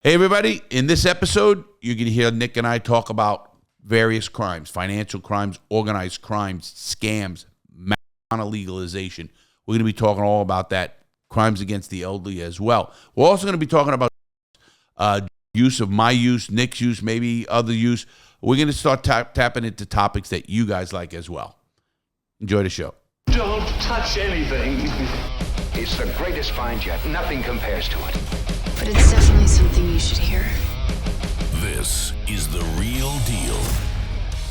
Hey, everybody. In this episode, you're going to hear Nick and I talk about various crimes, financial crimes, organized crimes, scams, marijuana legalization. We're going to be talking all about that, crimes against the elderly as well. We're also going to be talking about use of my use, Nick's use, maybe other use. We're going to start tapping into topics that you guys like as well. Enjoy the show. Don't touch anything. It's the greatest find yet. Nothing compares to it. But it's definitely something you should hear. This is The Real Deal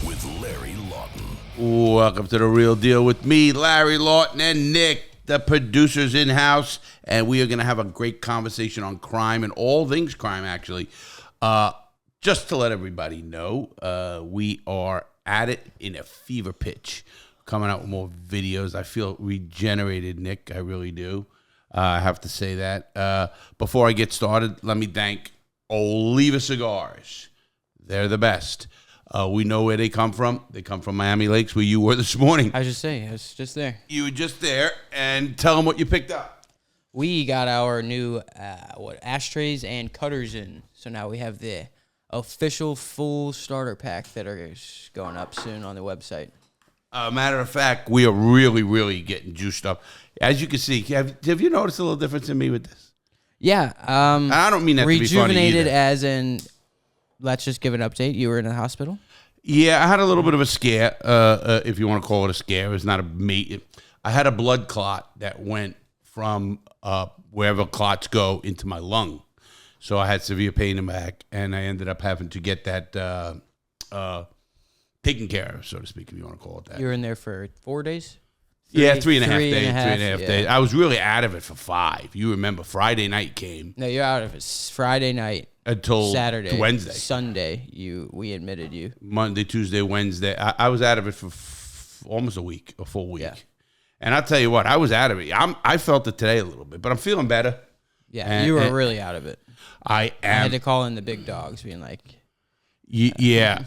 with Larry Lawton. Welcome to The Real Deal with me, Larry Lawton, and Nick, the producers in-house. And we are going to have a great conversation on crime and all things crime, actually. Just to let everybody know, we are at it in a fever pitch. Coming out with more videos. I feel regenerated, Nick. I really do. I have to say that. Before I get started, let me thank Oliva Cigars. They're the best. We know where they come from. They come from Miami Lakes, where you were this morning. I was just there. You were just there, and tell them what you picked up. We got our new ashtrays and cutters in. So now we have the official full starter pack that are going up soon on the website. Matter of fact, we are really, really getting juiced up. As you can see, have you noticed a little difference in me with this? Yeah. I don't mean that to be funny rejuvenated either. as in, let's just give an update. You were in the hospital? Yeah, I had a little bit of a scare, if you want to call it a scare. It's not a mate. I had a blood clot that went from wherever clots go into my lung. So I had severe pain in my back, and I ended up having to get that taken care of, so to speak, if you want to call it that. You were in there for 4 days? Yeah, 3.5 days. Three and a half yeah. days. I was really out of it for 5. You remember Friday night came. No, you're out of it. Friday night. Until Saturday. Wednesday. Sunday, we admitted you. Monday, Tuesday, Wednesday. I was out of it for almost a week, a full week. Yeah. And I'll tell you what, I was out of it. I felt it today a little bit, but I'm feeling better. Yeah, you were really out of it. I am. I had to call in the big dogs, being like... Yeah.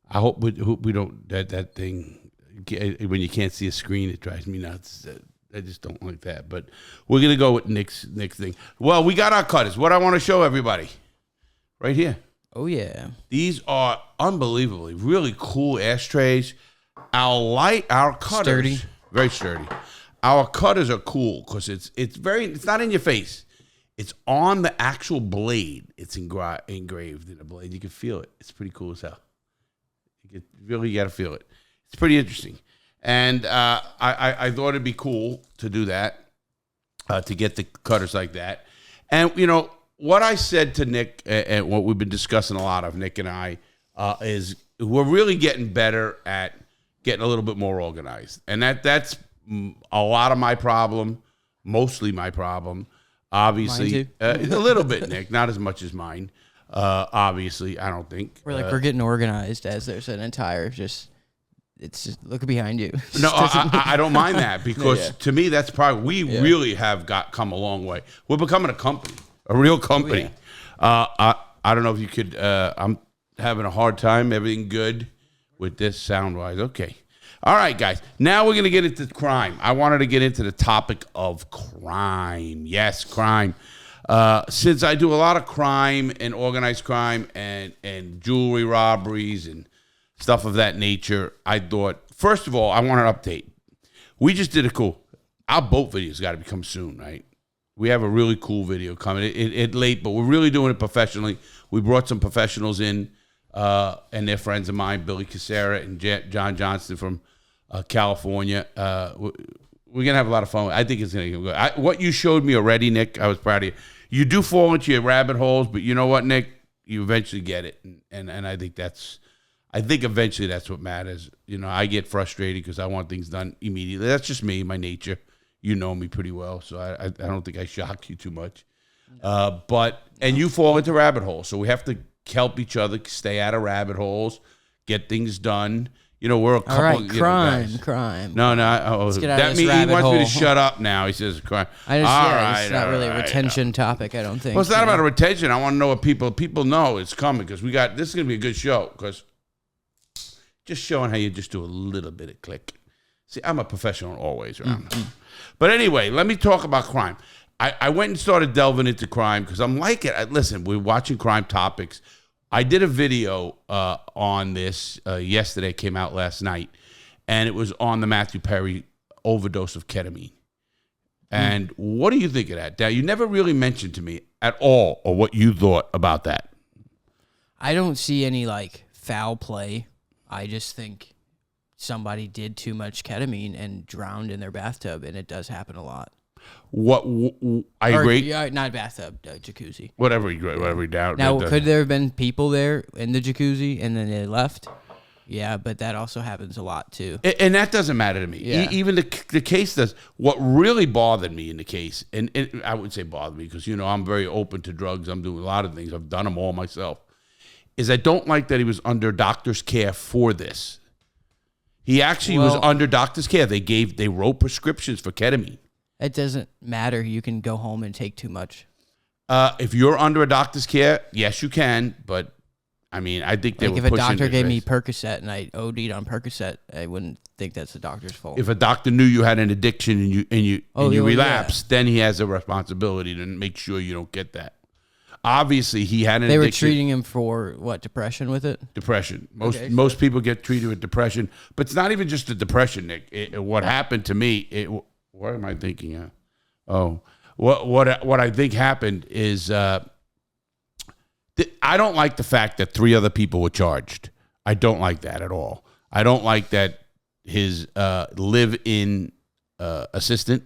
I hope we don't, that thing, when you can't see a screen, it drives me nuts. I just don't like that. But we're going to go with Nick's thing. Well, we got our cutters. What I want to show everybody, right here. Oh, yeah. These are unbelievably really cool ashtrays. Our cutters. Sturdy. Very sturdy. Our cutters are cool because it's not in your face. It's on the actual blade. It's engraved in the blade. You can feel it. It's pretty cool as hell. You got to feel it. It's pretty interesting. And I thought it'd be cool to do that, to get the cutters like that. And, you know, what I said to Nick, and what we've been discussing a lot of, Nick and I, is we're really getting better at getting a little bit more organized. And that's a lot of my problem, mostly my problem. Obviously, a little bit, Nick, not as much as mine. Obviously, I don't think. We're getting organized as there's an entire it's just look behind you. No, I don't mind that because Yeah. to me that's probably really have come a long way. We're becoming a company, a real company. I don't know if you could. I'm having a hard time. Everything good with this sound wise? Okay. All right, guys. Now we're going to get into crime. I wanted to get into the topic of crime. Yes, crime. Since I do a lot of crime and organized crime and jewelry robberies and stuff of that nature, I thought, first of all, I want an update. We just did our boat video's got to come soon, right? We have a really cool video coming. It's late, but we're really doing it professionally. We brought some professionals in, and they're friends of mine, Billy Casera and John Johnston from California. We're going to have a lot of fun. I think it's going to go good. What you showed me already, Nick, I was proud of you. You do fall into your rabbit holes, but you know what, Nick? You eventually get it. And I think eventually that's what matters. You know, I get frustrated because I want things done immediately. That's just me, my nature. You know me pretty well, so I don't think I shock you too much. And you fall into rabbit holes, so we have to help each other stay out of rabbit holes, get things done. You know, we're a couple. All right, guys. crime. No. Let's get out of this He rabbit wants me to hole. shut up now. He says crime. It's not really a retention topic, I don't think. Well, it's not about a retention. I want to know what people know it's coming because this is going to be a good show because just showing how you just do a little bit of click. See, I'm a professional always around. But anyway, let me talk about crime. I went and started delving into crime because I'm like it. Listen, we're watching crime topics. I did a video on this yesterday. It came out last night, and it was on the Matthew Perry overdose of ketamine. And what do you think of that? Now, you never really mentioned to me at all or what you thought about that. I don't see any like foul play. I just think somebody did too much ketamine and drowned in their bathtub, and it does happen a lot. I agree. Yeah, not bathtub, jacuzzi. Whatever you down. Now, could there have been people there in the jacuzzi and then they left? Yeah, but that also happens a lot too. And that doesn't matter to me. Yeah. Even the case does. What really bothered me in the case, and I wouldn't say bothered me because, I'm very open to drugs. I'm doing a lot of things. I've done them all myself. Is I don't like that he was under doctor's care for this. He actually was under doctor's care. They wrote prescriptions for ketamine. It doesn't matter. You can go home and take too much. If you're under a doctor's care, yes, you can. But I mean, I think they were if pushing. a doctor gave me Percocet and I OD'd on Percocet, I wouldn't think that's the doctor's fault. If a doctor knew you had an addiction and you relapsed, then he has a responsibility to make sure you don't get that. Obviously, he had an addiction. They were treating him for what, depression with it? Depression. Most people get treated with depression, but it's not even just the depression, Nick. What happened to me? What am I thinking of? What I think happened is I don't like the fact that 3 other people were charged. I don't like that at all. I don't like that his live-in assistant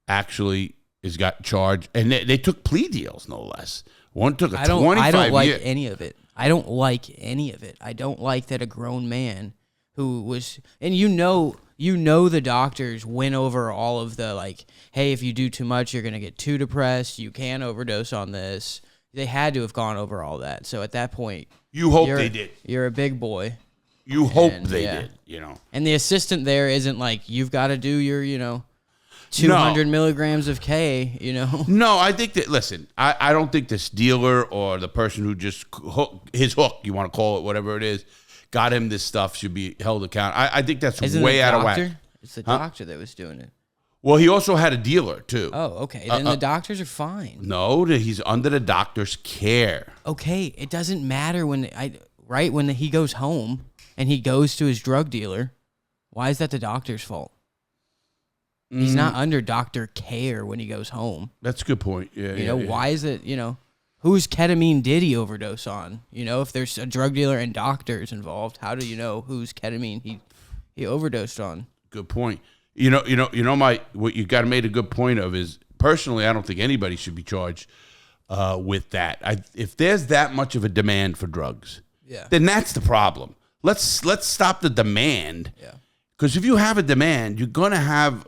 actually has got charged, and they took plea deals, no less. One took a 25 year. I don't like any of it. I don't like any of it. I don't like that a grown man who was, and the doctors went over all of the like, hey, if you do too much, you're gonna get too depressed. You can overdose on this. They had to have gone over all that. So at that point, you hope they did. You're a big boy. You hope they did. And the assistant there isn't like, you've got to do your 200 milligrams of K, No, I think that, listen, I don't think this dealer or the person who just his hook, you want to call it, whatever it is, got him this stuff should be held accountable. I think that's way out of whack. It's the doctor that was doing it. Well, he also had a dealer, too. Oh, okay. Then the doctors are fine. No, he's under the doctor's care. Okay. It doesn't matter when he goes home and he goes to his drug dealer. Why is that the doctor's fault? He's not under doctor care when he goes home. That's a good point. Yeah. Why is it, whose ketamine did he overdose on? If there's a drug dealer and doctors involved, how do you know whose ketamine he overdosed on? Good point. What you got to make a good point of is, personally, I don't think anybody should be charged with that. If there's that much of a demand for drugs, then that's the problem. Let's stop the demand. Yeah. Because if you have a demand, you're gonna have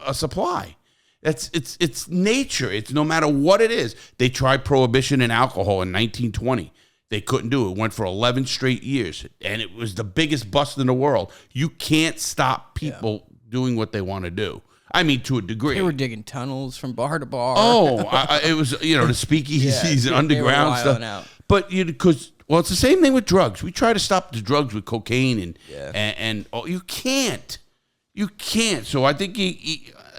a supply. It's nature. It's no matter what it is. They tried prohibition in alcohol in 1920. They couldn't do it. It went for 11 straight years, and it was the biggest bust in the world. You can't stop people doing what they want to do. I mean, to a degree. They were digging tunnels from bar to bar. Oh, it was, the speakeasies and underground stuff. Out. But it's the same thing with drugs. We try to stop the drugs with cocaine and you can't. You can't. So I think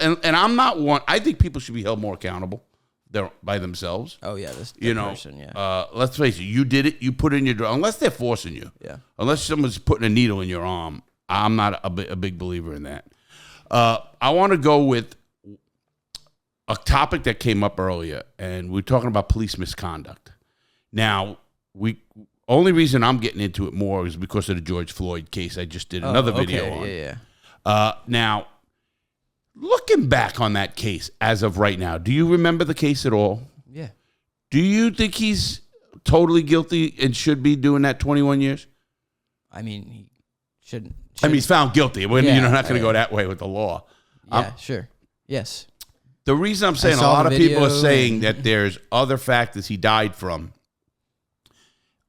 and I'm not one. I think people should be held more accountable. They're by themselves. Oh yeah, this person. Yeah. Let's face it. You did it. You put in your drug. Unless they're forcing you. Yeah. Unless someone's putting a needle in your arm. I'm not a big believer in that. I want to go with a topic that came up earlier, and we're talking about police misconduct. Now, only reason I'm getting into it more is because of the George Floyd case. I just did another video on. Yeah. Now, looking back on that case as of right now, do you remember the case at all? Yeah. Do you think he's totally guilty and should be doing that 21 years? I mean, he shouldn't. I mean, he's found guilty. You're not going to go that way with the law. Yeah, sure. Yes. The reason I'm saying a lot of people are saying that there's other factors he died from.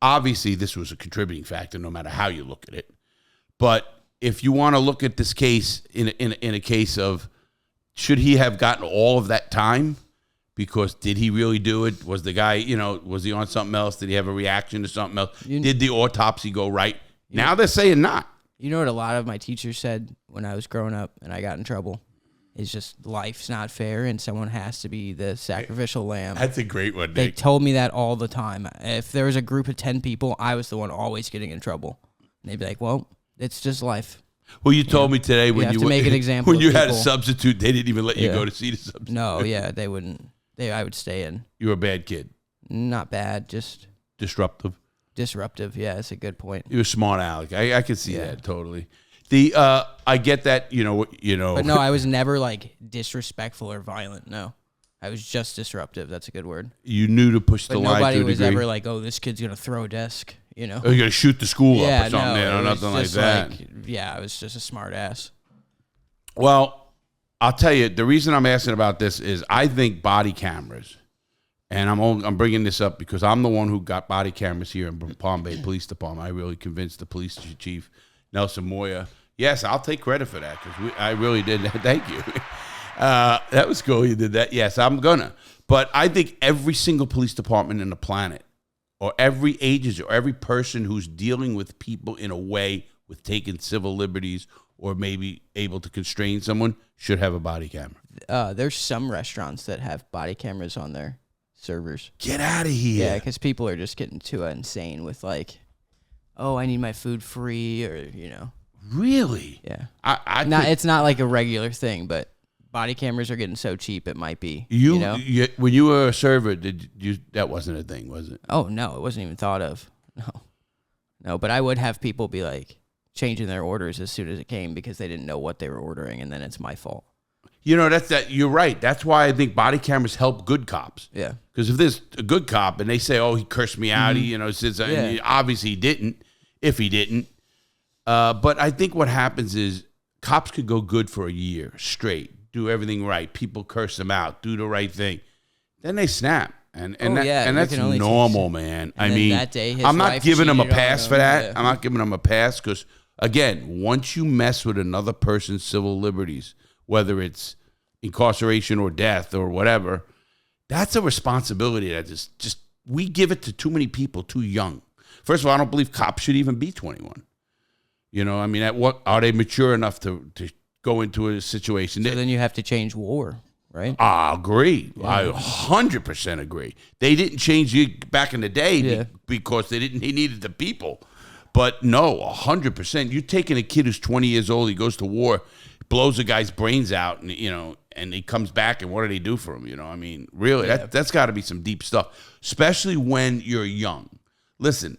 Obviously, this was a contributing factor, no matter how you look at it. But if you want to look at this case in a case of, should he have gotten all of that time? Because did he really do it? Was the guy, was he on something else? Did he have a reaction to something else? Did the autopsy go right? Now they're saying not. You know what a lot of my teachers said when I was growing up and I got in trouble? is just life's not fair and someone has to be the sacrificial lamb. That's a great one, They Nick. told me that all the time. If there was a group of 10 people, I was the one always getting in trouble. And they'd be like, well, it's just life. Well, you told me today when have you to make an example when of you had a people. substitute, they didn't even let you Yeah. go to see the substitute. No, yeah, they wouldn't. I would stay in. You were a bad kid. Not bad, just Disruptive. disruptive. Yeah, that's a good point. You were smart, Alec. I can see Yeah. that totally. I get that. You know. But no, I was never like disrespectful or violent. No, I was just disruptive. That's a good word. You knew to push the But line nobody to a was degree. ever like, "Oh, this kid's gonna throw a desk," you know? Or you're gonna shoot the school up Yeah, or something. no, or it was nothing like just that. yeah, I was just a smart ass. Well, I'll tell you, the reason I'm asking about this is I think body cameras, and I'm bringing this up because I'm the one who got body cameras here in Palm Bay Police Department. I really convinced the police chief, Nelson Moya. Yes, I'll take credit for that because I really did that. Thank you. That was cool. You did that. Yes, I'm gonna. But I think every single police department in the planet, or every agency, or every person who's dealing with people in a way with taking civil liberties or maybe able to constrain someone should have a body camera. There's some restaurants that have body cameras on their servers. Get out of here. Yeah, because people are just getting too insane with like, oh, I need my food free, or Really? yeah. I It's not like a regular thing, but body cameras are getting so cheap it might be. When you were a server, that wasn't a thing, was it? Oh no, it wasn't even thought of. No, but I would have people be like changing their orders as soon as it came because they didn't know what they were ordering, and then it's my fault. You're right. That's why I think body cameras help good cops. Yeah. Because if there's a good cop and they say, "Oh, he cursed me out," says, Yeah. obviously he didn't. If he didn't, but I think what happens is cops could go good for a year straight, do everything right. People curse them out, do the right thing, then they snap, and you that's can only normal, take- man. and then that day his I'm not wife giving them a cheated on pass him, for that. yeah. I'm not giving them a pass because, again, once you mess with another person's civil liberties, whether it's incarceration or death or whatever, that's a responsibility that just we give it to too many people too young. First of all, I don't believe cops should even be 21. At what are they mature enough to go into a situation? So then you have to change war, right? I agree. I 100% agree. They didn't change it back in the day because they needed the people. But no, 100%. You're taking a kid who's 20 years old, he goes to war, blows a guy's brains out, and and he comes back, and what do they do for him? Really, that's got to be some deep stuff, especially when you're young. Listen,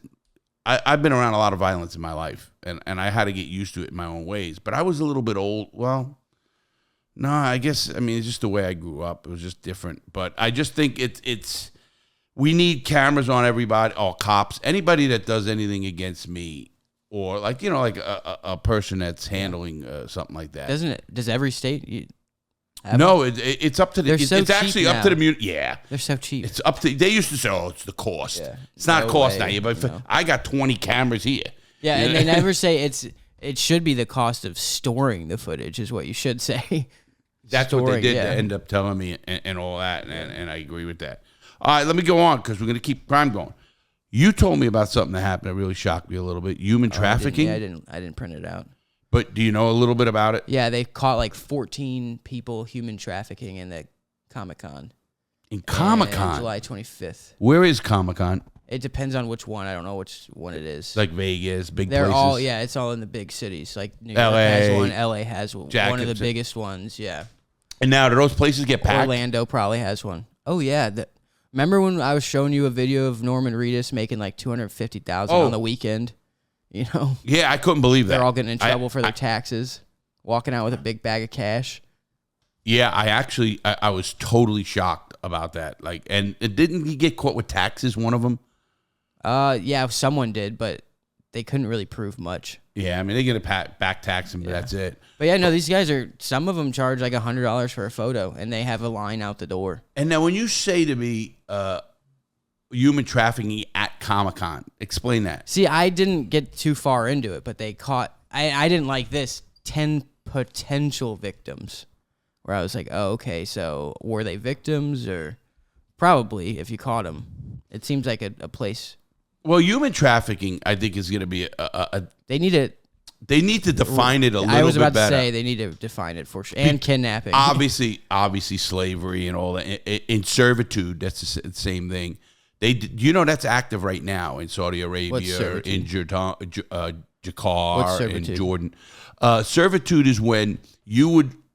I've been around a lot of violence in my life, and I had to get used to it in my own ways. But I was a little bit old. Well, no, I guess, it's just the way I grew up. It was just different. But I just think it's we need cameras on everybody, all cops, anybody that does anything against me, or like a person that's handling something like that. Doesn't it? Does every state? No, it's up to the. They're so It's cheap actually up now. to the. Yeah, They're so cheap. it's up to. They used to say, "Oh, it's the cost." Yeah. It's not No cost way, now. But no. I got 20 cameras here. Yeah, and they never say it should be the cost of storing the footage is what you should say. That's what they Storing, did yeah. to end up telling me and all that, and I agree with that. All right, let me go on because we're going to keep crime going. You told me about something that happened that really shocked me a little bit. Human trafficking. I didn't print it out. But do you know a little bit about it? Yeah, they caught like 14 people human trafficking in the Comic-Con. In Comic-Con? July 25th. Where is Comic-Con? It depends on which one. I don't know which one it is. Like Vegas, big They're places? all, yeah, it's all in the big cities. Like New York LA, has one, LA has one. One of the Jacobson. biggest ones, yeah. And now, do those places get packed? Orlando probably has one. Oh, yeah. Remember when I was showing you a video of Norman Reedus making like $250,000 on the weekend? Yeah, I couldn't believe that. They're all getting in trouble for their taxes, walking out with a big bag of cash. Yeah, I was totally shocked about that. And didn't he get caught with taxes, one of them? Yeah, someone did, but they couldn't really prove much. Yeah, they get a back tax him, but that's it. But yeah, no, these guys some of them charge like $100 for a photo, and they have a line out the door. And now when you say to me, human trafficking at Comic-Con, explain that. See, I didn't get too far into it, but they caught, I didn't like this, 10 potential victims, where I was like, oh, okay, so were they victims, or probably if you caught them. It seems like a place. Well, human trafficking, I think, is going to be They need they need to define it a little bit better. I was about to say they need to define it for sure. And kidnapping. Obviously slavery and all that. In servitude, that's the same thing. That's active right now in Saudi Arabia, in Qatar, in Jordan. Servitude is when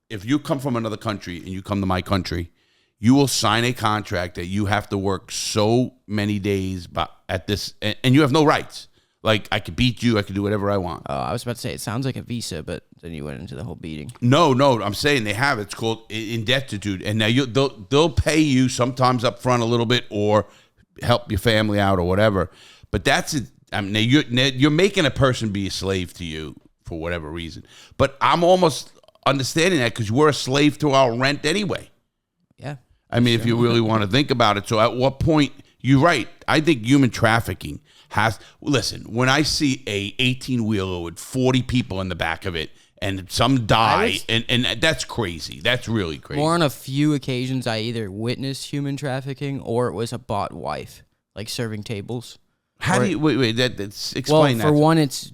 if you come from another country and you come to my country, you will sign a contract that you have to work so many days at this, and you have no rights. Like, I could beat you, I could do whatever I want. Oh, I was about to say, it sounds like a visa, but then you went into the whole beating. No, I'm saying they have it. It's called indestitute, and now they'll pay you sometimes up front a little bit or help your family out or whatever. But that's it. I mean, you're making a person be a slave to you for whatever reason. But I'm almost understanding that because we're a slave to our rent anyway. Yeah. I mean, if you really want to think about it. So at what point, you're right. I think human trafficking listen, when I see a 18-wheeler with 40 people in the back of it and some die, and that's crazy. That's really crazy. More on a few occasions, I either witnessed human trafficking or it was a bought wife, like serving tables. How do you, wait, explain that. Well, for one, it's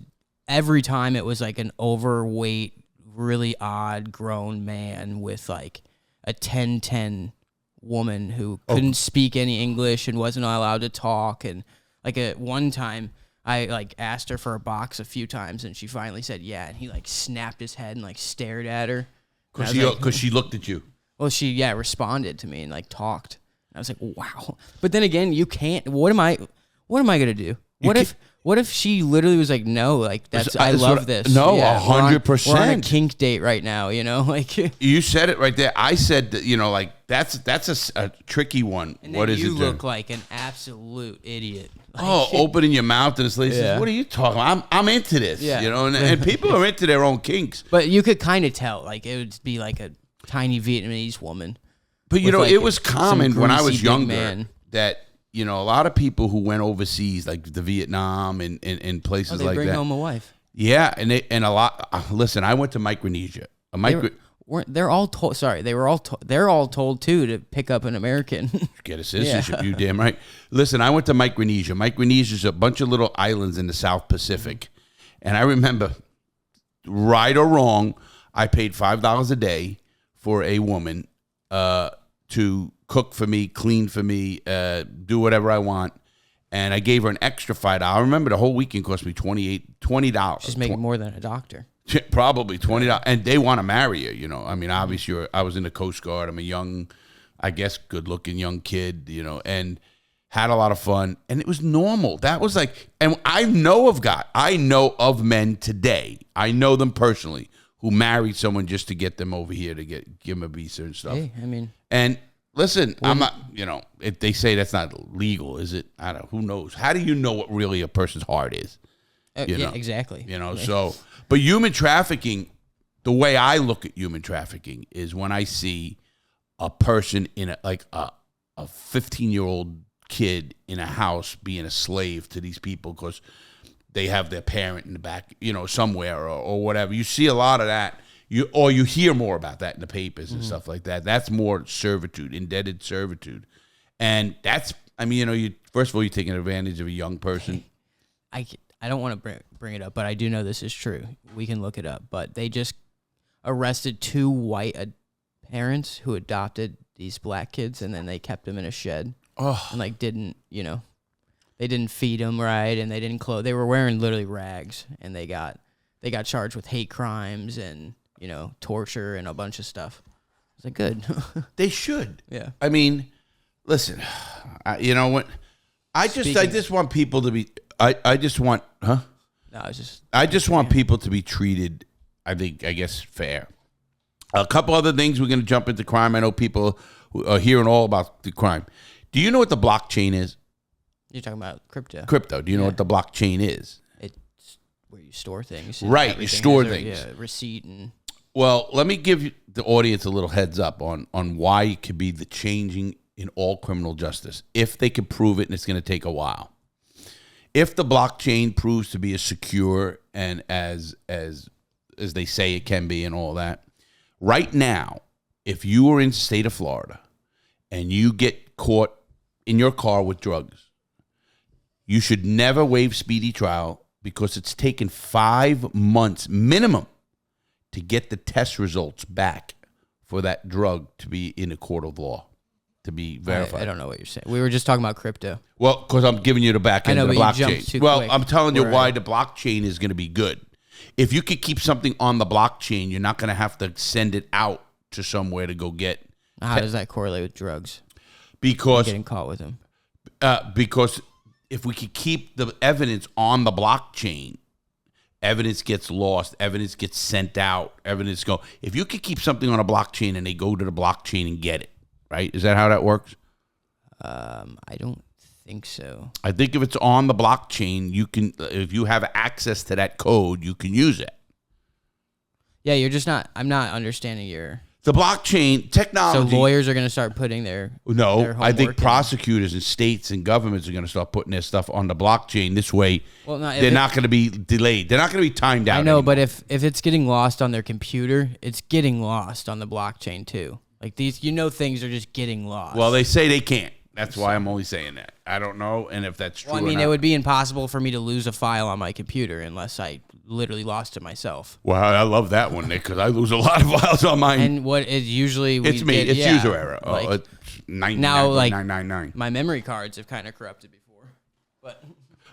every time it was like an overweight, really odd grown man with like a 10-10 woman who couldn't speak any English and wasn't allowed to talk. And like at one time I like asked her for a box a few times and she finally said yeah, and he like snapped his head and like stared at her because she looked at you. Well, she responded to me and like talked. I was like, wow. But then again, you can't. What am I gonna do? What if she literally was like, no, like I love this. No, 100%. We're on a kink date right now, like. You said it right there. I said that, like that's a tricky one. And then you look like an absolute idiot. Like, opening your mouth and this lady says, "What are you talking about? I'm into this." Yeah. And people are into their own kinks. But you could kind of tell, like it would be like a tiny Vietnamese woman. But it was common when I was younger that. A lot of people who went overseas, like the Vietnam and places like that. They bring home a wife. Yeah, and a lot. Listen, I went to Micronesia. They're all told. Sorry, they're all told too to pick up an American. Get a citizenship. You damn right. Listen, I went to Micronesia. Micronesia is a bunch of little islands in the South Pacific, and I remember, right or wrong, I paid $5 a day for a woman to cook for me, clean for me, do whatever I want. And I gave her an extra $5. I remember the whole weekend cost me $20. She's making more than a doctor. Probably $20. And they want to marry you, I mean, obviously, I was in the Coast Guard. I'm a young, I guess, good-looking young kid, and had a lot of fun. And it was normal. That was like, and I know of men today. I know them personally who married someone just to get them over here to give them a visa and stuff. Hey, I mean. And listen, I'm not, if they say that's not legal, is it? I don't know. Who knows? How do you know what really a person's heart is? Yeah, exactly. So, but human trafficking, the way I look at human trafficking is when I see a person in a 15-year-old kid in a house being a slave to these people because they have their parent in the back, somewhere or whatever. You see a lot of that. You hear more about that in the papers and stuff like that. That's more servitude, indebted servitude. And that's, first of all, you're taking advantage of a young person. I don't want to bring it up, but I do know this is true. We can look it up. But they just arrested 2 white parents who adopted these black kids, and then they kept them in a shed. Oh. And didn't, they didn't feed them right, and they didn't clothe. They were wearing literally rags, and they got charged with hate crimes and torture and a bunch of stuff. It's like, good. They should. Yeah. I mean, listen, what? I just want people to be. I just want. Huh? No, I just want people to be treated. I guess fair. A couple other things. We're going to jump into crime. I know people are hearing all about the crime. Do you know what the blockchain is? You're talking about crypto. Crypto. Do you know what the blockchain is? It's where you store things. Right. You store things. Yeah. Receipt and. Well, let me give the audience a little heads up on why it could be the changing in all criminal justice. If they could prove it, and it's going to take a while. If the blockchain proves to be as secure and as they say it can be and all that, right now, if you are in the state of Florida and you get caught in your car with drugs, you should never waive speedy trial because it's taken 5 months minimum to get the test results back for that drug to be in a court of law, to be verified. I don't know what you're saying. We were just talking about crypto. Well, because I'm giving you the back end of the blockchain. Well, quick. I'm telling you why the blockchain is going to be good. If you could keep something on the blockchain, you're not going to have to send it out to somewhere to go get. How does that correlate with drugs? Because Getting caught with them. Because if we could keep the evidence on the blockchain, evidence gets lost, evidence gets sent out, evidence go. If you could keep something on a blockchain and they go to the blockchain and get it, right? Is that how that works? I don't think so. I think if it's on the blockchain, you can. If you have access to that code, you can use it. Yeah, you're just not. I'm not understanding your. The blockchain technology. So lawyers are going to start putting their. No, I think homework prosecutors and states and governments are going to start putting their stuff on the blockchain. This way, they're not going to be delayed. They're not going to be timed out. I know, anymore. but if it's getting lost on their computer, it's getting lost on the blockchain too. Like these, things are just getting lost. Well, they say they can't. That's why I'm only saying that. I don't know, and if that's true. Well, I mean, it would be impossible for me to lose a file on my computer unless I literally lost it myself. Well, I love that one, Nick, because I lose a lot of files on mine. And what is usually it's me. It's user error. Like, it's 99.999. My memory cards have kind of corrupted before, but.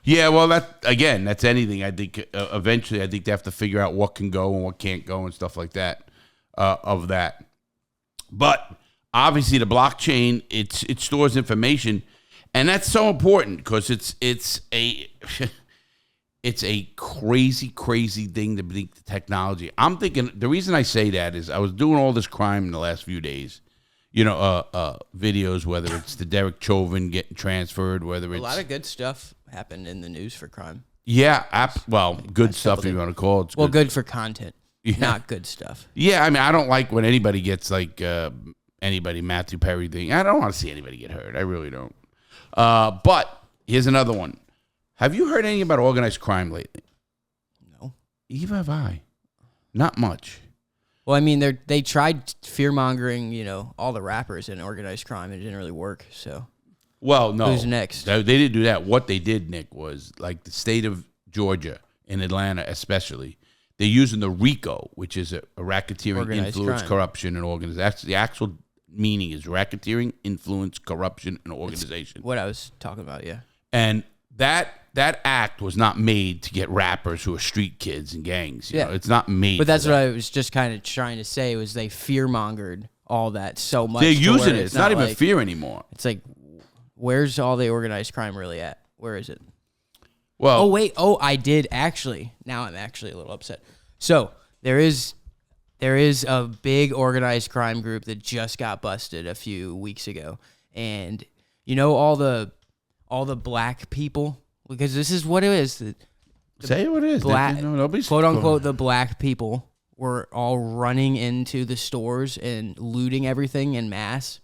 Yeah, well, that's anything. I think eventually, I think they have to figure out what can go and what can't go and stuff like that. Of that, but obviously the blockchain it stores information, and that's so important because it's a crazy thing to think the technology. I'm thinking the reason I say that is I was doing all this crime in the last few days. Videos, whether it's the Derek Chauvin getting transferred, whether it's a lot of good stuff happened in the news for crime. Yeah, good stuff if you want to call it. Well, good for content, not good stuff. Yeah, I mean, I don't like when anybody gets like Matthew Perry thing. I don't want to see anybody get hurt. I really don't. But here's another one. Have you heard anything about organized crime lately? No. Either have I. Not much. Well, I mean, they tried fear-mongering, all the rappers in organized crime. It didn't really work, so. Well, no. Who's next? They didn't do that. What they did, Nick, was like the state of Georgia, in Atlanta especially, they're using the RICO, which is a racketeering, organized influence, crime. corruption, and organization. That's the actual meaning is racketeering, influence, corruption, and organization. It's what I was talking about, yeah. And that act was not made to get rappers who are street kids and gangs. You know? It's not made. But that's what I was just kind of trying to say was they fear-mongered all that so much. They're using it. It's not even like, fear anymore. It's like, where's all the organized crime really at? Where is it? Well, oh wait, I did actually. Now I'm actually a little upset. So there is a big organized crime group that just got busted a few weeks ago, and all the black people, because this is what it is. Say what it is. Black, nobody's quote unquote, the black people were all running into the stores and looting everything in mass.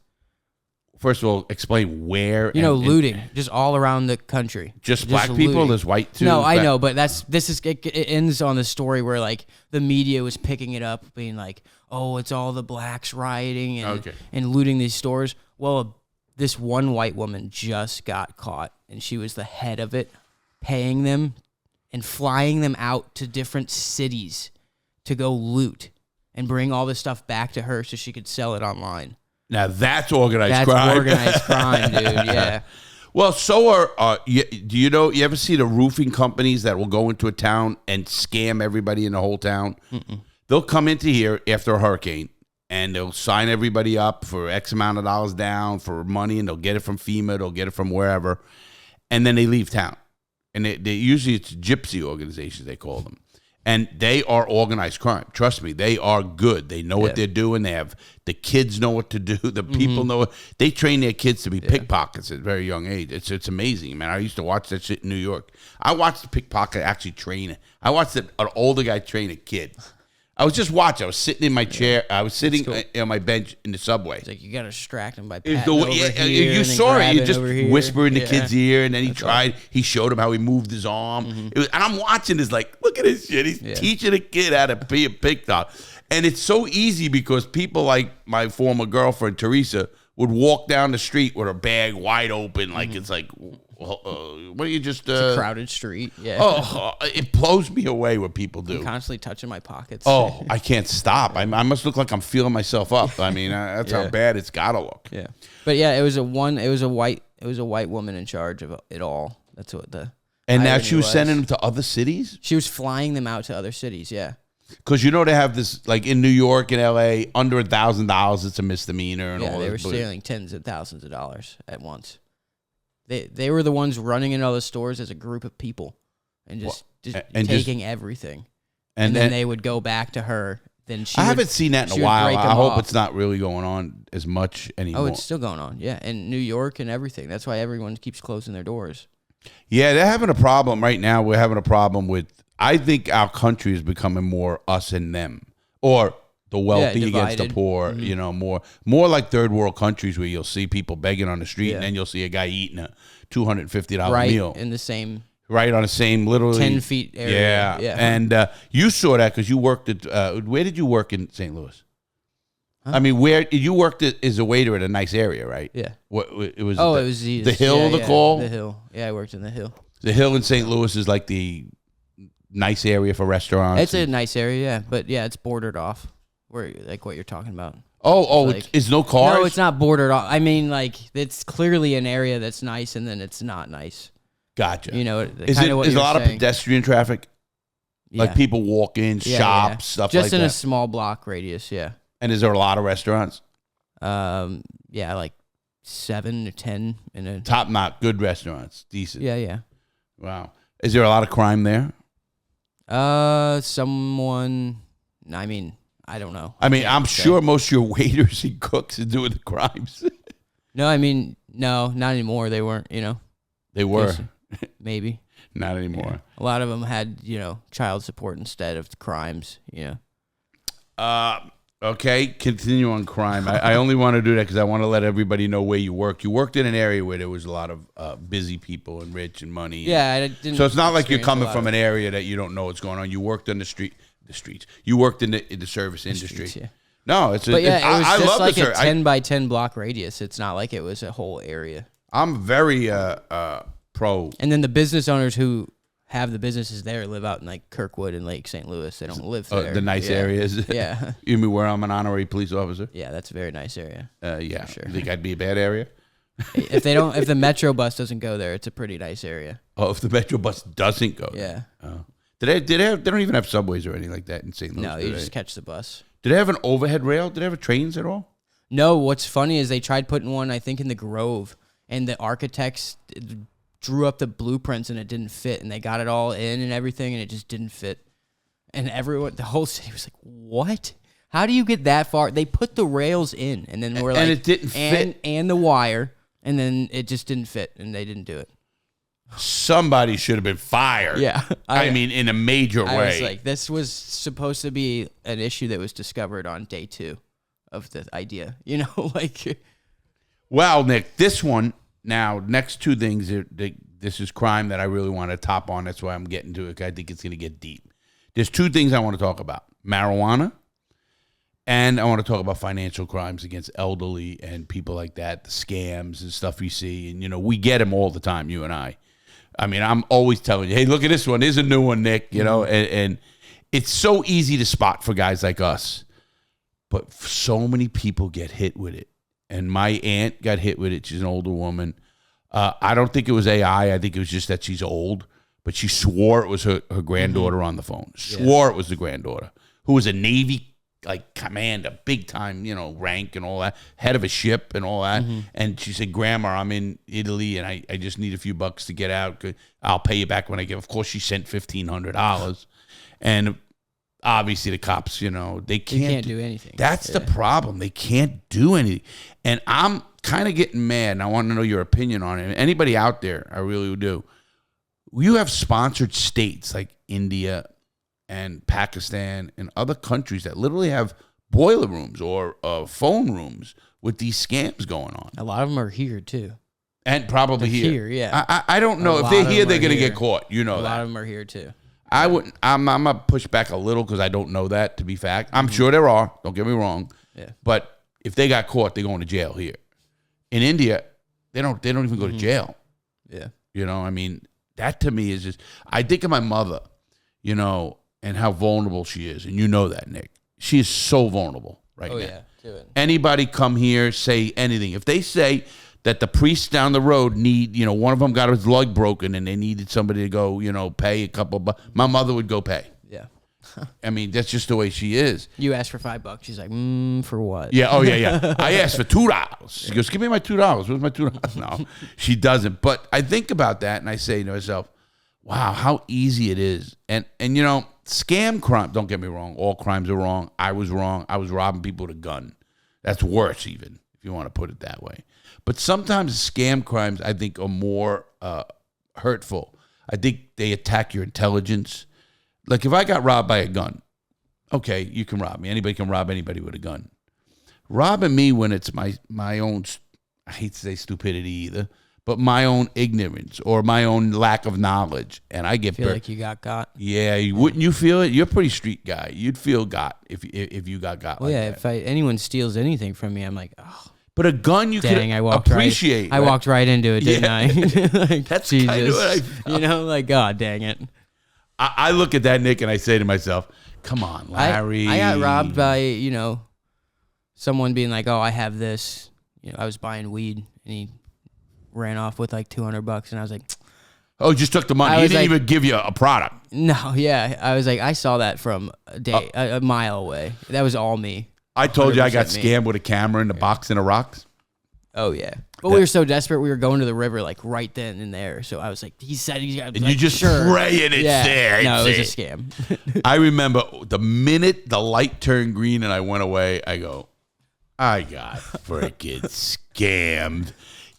First of all, explain where. Looting just all around the country. Just black people. Looting. There's white too. No, I know, but it ends on the story where like the media was picking it up, being like, "Oh, it's all the blacks rioting and looting these stores." Well, this one white woman just got caught, and she was the head of it, paying them and flying them out to different cities to go loot and bring all this stuff back to her so she could sell it online. Now that's organized crime. That's organized crime, dude. Yeah. Well, so are do you ever see the roofing companies that will go into a town and scam everybody in the whole town? Mm-mm. They'll come into here after a hurricane and they'll sign everybody up for X amount of dollars down for money, and they'll get it from FEMA, they'll get it from wherever, and then they leave town. And they usually it's gypsy organizations, they call them. And they are organized crime. Trust me, they are good. They know what they're doing. The kids know what to do. The people know it. They train their kids to be pickpockets at a very young age. It's amazing, man. I used to watch that shit in New York. I watched the pickpocket actually train. I watched an older guy train a kid. I was just watching. I was sitting in my chair. I was sitting on my bench in the subway. It's like you got to distract him by you saw it. You just whisper in the kid's ear, and then he tried. He showed him how he moved his arm. And I'm watching this like, look at this shit. He's teaching a kid how to be a pickpocket. And it's so easy because people like my former what would walk down the street with her bag wide open, like it's like, what What do you just? It's a crowded street. Yeah. Oh, it blows me away what people do. I'm constantly touching my pockets. Oh, I can't stop. I must look like I'm feeling myself up. I mean, that's how bad it's gotta look. Yeah. But yeah, it was a white woman in charge of it all. That's what the. And now she was sending them to other cities? She was flying them out to other cities, yeah. Because you know they have this, like in New York and L.A., under $1,000, it's a misdemeanor. And yeah, all they were stealing tens of thousands of dollars at once. They were the ones running into all the stores as a group of people and just taking everything. And then they would go back to her. Then I haven't seen that in a while. I hope it's not really going on as much anymore. Oh, it's still going on, yeah. In New York and everything. That's why everyone keeps closing their doors. Yeah, they're having a problem right now. We're having a problem with, I think our country is becoming more us and them, or the wealthy against the poor, you know, more like third world countries where you'll see people begging on the street and then you'll see a guy eating a $250 meal. In the same. Right, on the same literally. 10 feet area. Yeah. And you saw that because you worked at, where did you work in St. Louis? Huh? I mean, where you worked as a waiter at a nice area, right? Yeah. It was. Oh, it was the Hill. The call. The Hill. Yeah, I worked in the Hill. The Hill in St. Louis is like the nice area for restaurants. It's a nice area, yeah, but yeah, it's bordered off. Where like what you're talking about. Oh, like, it's no cars. No, it's not bordered off. I mean, like it's clearly an area that's nice, and then it's not nice. Gotcha. You know, is a lot of pedestrian traffic? Yeah. Like people walk in, shops, stuff like that. Just in a small block radius, yeah. And is there a lot of restaurants? Yeah, like 7 or 10 in a top-notch, good restaurants, decent. Yeah. Wow. Is there a lot of crime there? I mean, I don't know. I mean, I'm sure most of your waiters and cooks are doing the crimes. No, I mean, no, not anymore. They weren't, you know. They were. Maybe. Not anymore. Yeah. A lot of them had, you know, child support instead of crimes, you know. Okay, continue on crime. I only want to do that because I want to let everybody know where you work. You worked in an area where there was a lot of busy people and rich and money. Yeah, I didn't. So it's not like you're coming from an area that you don't know what's going on. You worked on the streets. You worked in the service industry. Streets, yeah. No, it was just like a 10 by 10 block radius. It's not like it was a whole area. I'm very pro. And then the business owners who have the businesses there live out in like Kirkwood and Lake St. Louis. They don't live there. The nice areas. Yeah. You mean where I'm an honorary police officer? Yeah, that's a very nice area. Yeah. Sure. You think I'd be a bad area? If the Metro bus doesn't go there, it's a pretty nice area. Oh, if the Metro bus doesn't go there. Yeah. Oh. They don't even have subways or anything like that in St. Louis. No, you just catch the bus. Do they have an overhead rail? Do they have trains at all? No, what's funny is they tried putting one, I think, in the Grove, and the architects drew up the blueprints and it didn't fit, and they got it all in and everything, and it just didn't fit. And the whole city was like, what? How do you get that far? They put the rails in, and then we're like, and it didn't fit. And the wire, and then it just didn't fit, and they didn't do it. Somebody should have been fired. Yeah. I mean, in a major way. I was like, this was supposed to be an issue that was discovered on day 2 of the idea. You know, like. Well, Nick, this one, now, next 2 things, this is crime that I really want to top on. That's why I'm getting to it. I think it's going to get deep. There's 2 things I want to talk about. Marijuana, and I want to talk about financial crimes against elderly and people like that, the scams and stuff you see. And, you know, we get them all the time, you and I. I mean, I'm always telling you, hey, look at this one. Here's a new one, Nick. You know, and it's so easy to spot for guys like us. But so many people get hit with it. And my aunt got hit with it. She's an older woman. I don't think it was AI. I think it was just that she's old. But she swore it was her granddaughter on the phone. Swore it was the granddaughter, who was a Navy commander, big time, you know, rank and all that, head of a ship and all that. And she said, Grandma, I'm in Italy and I just need a few bucks to get out. I'll pay you back when I get. Of course, she sent $1,500. And obviously the cops, you know, they can't do anything. That's the problem. They can't do anything. And I'm kind of getting mad, and I want to know your opinion on it. Anybody out there, I really do. You have sponsored states like India and Pakistan and other countries that literally have boiler rooms or phone rooms with these scams going on. A lot of them are here, too. And probably here. Yeah. I don't know. If they're here, they're going to get caught. You know that. A lot of them are here, too. I wouldn't. I'm gonna push back a little because I don't know that to be fact. I'm sure there are. Don't get me wrong. Yeah. But if they got caught, they're going to jail here. In India, they don't even go to jail. Yeah. You know, I mean, That to me is just, I think of my mother, you know, and how vulnerable she is. And you know that, Nick. She is so vulnerable right now. Yeah, do it. Anybody come here, say anything. If they say that the priests down the road need, you know, one of them got his leg broken and they needed somebody to go, you know, pay a couple of bucks, my mother would go pay. Yeah. I mean, that's just the way she is. You asked for $5. She's like, for what? Yeah. Oh, yeah. I asked for $2. She goes, give me my $2. Where's my $2? No, she doesn't. But I think about that and I say to myself, wow, how easy it is. And you know, scam crime, don't get me wrong. All crimes are wrong. I was wrong. I was robbing people with a gun. That's worse even, if you want to put it that way. But sometimes scam crimes, I think, are more hurtful. I think they attack your intelligence. Like if I got robbed by a gun, okay, you can rob me. Anybody can rob anybody with a gun. Robbing me when it's my own, I hate to say stupidity either, but my own ignorance or my own lack of knowledge, and I get feel like you got. Yeah, wouldn't you feel it? You're a pretty street guy. You'd feel got if you got. Well, like yeah. that. If anyone steals anything from me, I'm like, oh. But a gun you Dang, could I walked appreciate. Right, I walked right into it, didn't I? Like, That's Jesus. kind of what I felt. You know, like, God dang it. I look at that, Nick, and I say to myself, come on, Larry. I got robbed by, you know, someone being like, oh, I have this. You know, I was buying weed, and he ran off with like $200, and I was like, oh, just took the money. He didn't even give you a product. no, yeah. I was like, I saw that from a mile away. That was all me. I told you I got 100% me. scammed with a camera in the box in the rocks. Oh, yeah. But we were so desperate, we were going to the river like right then and there. So I was like, he said he's got. And like, you just sure. praying it's there. No, it it's was there. a scam. I remember the minute the light turned green and I went away, I go, I got freaking scammed.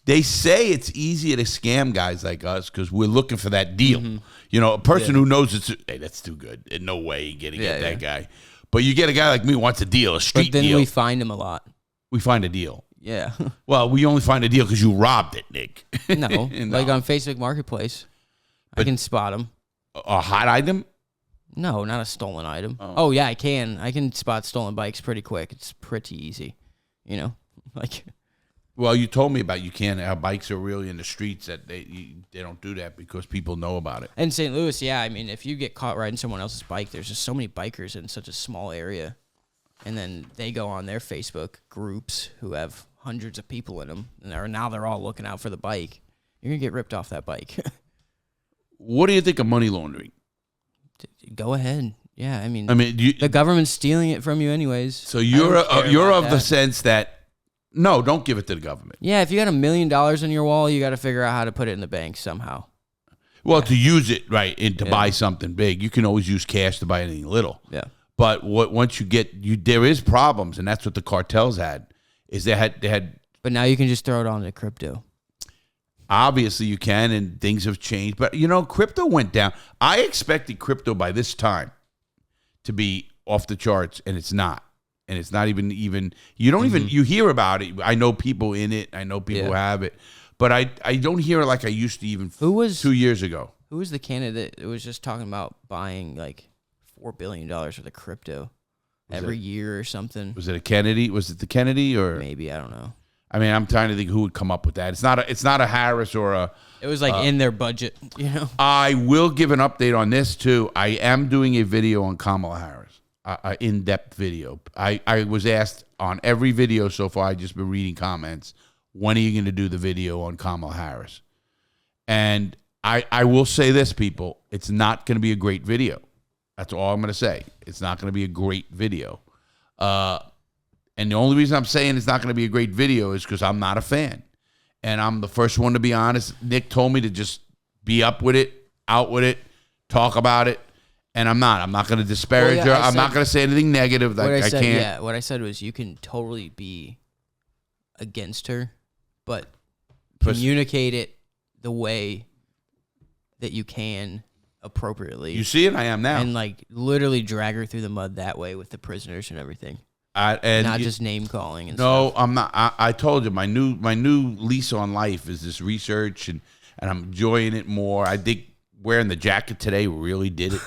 They say it's easier to scam guys like us because we're looking for that deal. Mm-hmm. You know, a person who knows it's, hey, that's too good. In no way you're going to get that guy. But you get a guy like me who wants a deal, a street But then deal. we find him a lot. We find a deal. Yeah. Well, we only find a deal because you robbed it, Nick. No. Like on Facebook Marketplace. I can spot them. A hot item? No, not a stolen item. Oh, yeah, I can. I can spot stolen bikes pretty quick. It's pretty easy. You know? Like... Well, you told me about you can't. Our bikes are really in the streets that they don't do that because people know about it. In St. Louis, yeah, I mean, if you get caught riding someone else's bike, there's just so many bikers in such a small area, and then they go on their Facebook groups who have hundreds of people in them, and now they're all looking out for the bike. You're gonna get ripped off that bike. What do you think of money laundering? Go ahead. Yeah, I mean, the government's stealing it from you anyways. So you're of the sense that. No, don't give it to the government. Yeah, if you got $1 million on your wall, you got to figure out how to put it in the bank somehow. Well, to use it, right, and to buy something big. You can always use cash to buy anything little. Yeah. But once you get, there is problems, and that's what the cartels had, is they had. But now you can just throw it on to crypto. Obviously you can, and things have changed. But, you know, crypto went down. I expected crypto by this time to be off the charts, and it's not. And it's not even you don't even, you hear about it. I know people in it. I know people who have it. But I don't hear it like I used to even 2 years ago. Who was the candidate that was just talking about buying like $4 billion worth of crypto every year or something? Was it a Kennedy? Was it the Kennedy or? Maybe, I don't know. I mean, I'm trying to think who would come up with that. It's not a Harris or a. It was like in their budget, you know? I will give an update on this too. I am doing a video on Kamala Harris. In-depth video. I was asked on every video so far, I've just been reading comments, when are you going to do the video on Kamala Harris? And I will say this, people, it's not going to be a great video. That's all I'm going to say. It's not going to be a great video. And the only reason I'm saying it's not going to be a great video is because I'm not a fan. And I'm the first one to be honest. Nick told me to just be up with it, out with it, talk about it. And I'm not. I'm not going to disparage her. I'm not going to say anything negative. Like I can't. Yeah, what I said was you can totally be against her, but communicate it the way that you can appropriately. You see it? I am now. And like literally drag her through the mud that way with the prisoners and everything. And not just name calling and stuff. No, I'm not. I told you my new lease on life is this research, and I'm enjoying it more. I think wearing the jacket today really did it.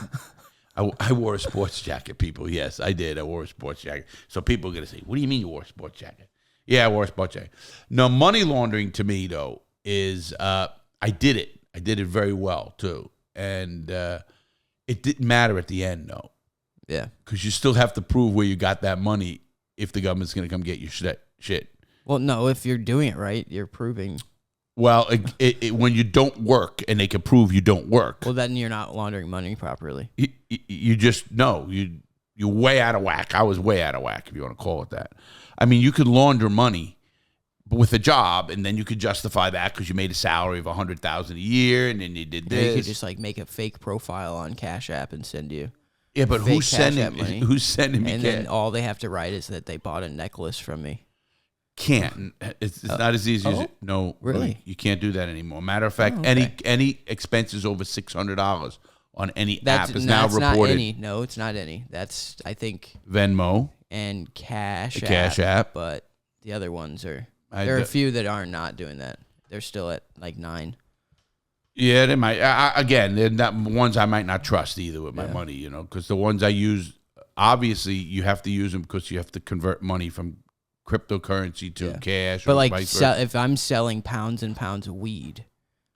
I wore a sports jacket, people. Yes, I did. I wore a sports jacket. So people are going to say, what do you mean you wore a sports jacket? Yeah, I wore a sports jacket. No, money laundering to me, though, is I did it. I did it very well too, and it didn't matter at the end though. Yeah, because you still have to prove where you got that money if the government's going to come get your shit. Well, no, if you're doing it right, you're proving. Well, when you don't work and they can prove you don't work. Well, then you're not laundering money properly. You just, no, you're way out of whack. I was way out of whack, if you want to call it that. I mean, you could launder money with a job, and then you could justify that because you made a salary of $100,000 a year, and then you did this. You could just like make a fake profile on Cash App and send you. Yeah, but who's sending money? Who's sending me? And cash? then all they have to write is that they bought a necklace from me. Can't. It's not as easy as it. No, really? You can't do that anymore. Matter of fact, any expenses over $600 on any app is now reported. Not any. No, it's not any. That's I think Venmo and Cash App, but the other ones are. There are a few that are not doing that. They're still at like 9. Yeah, they might. Again, they're not ones I might not trust either with my money, you know, because the ones I use, obviously, you have to use them because you have to convert money from cryptocurrency to cash. But like, if I'm selling pounds and pounds of weed,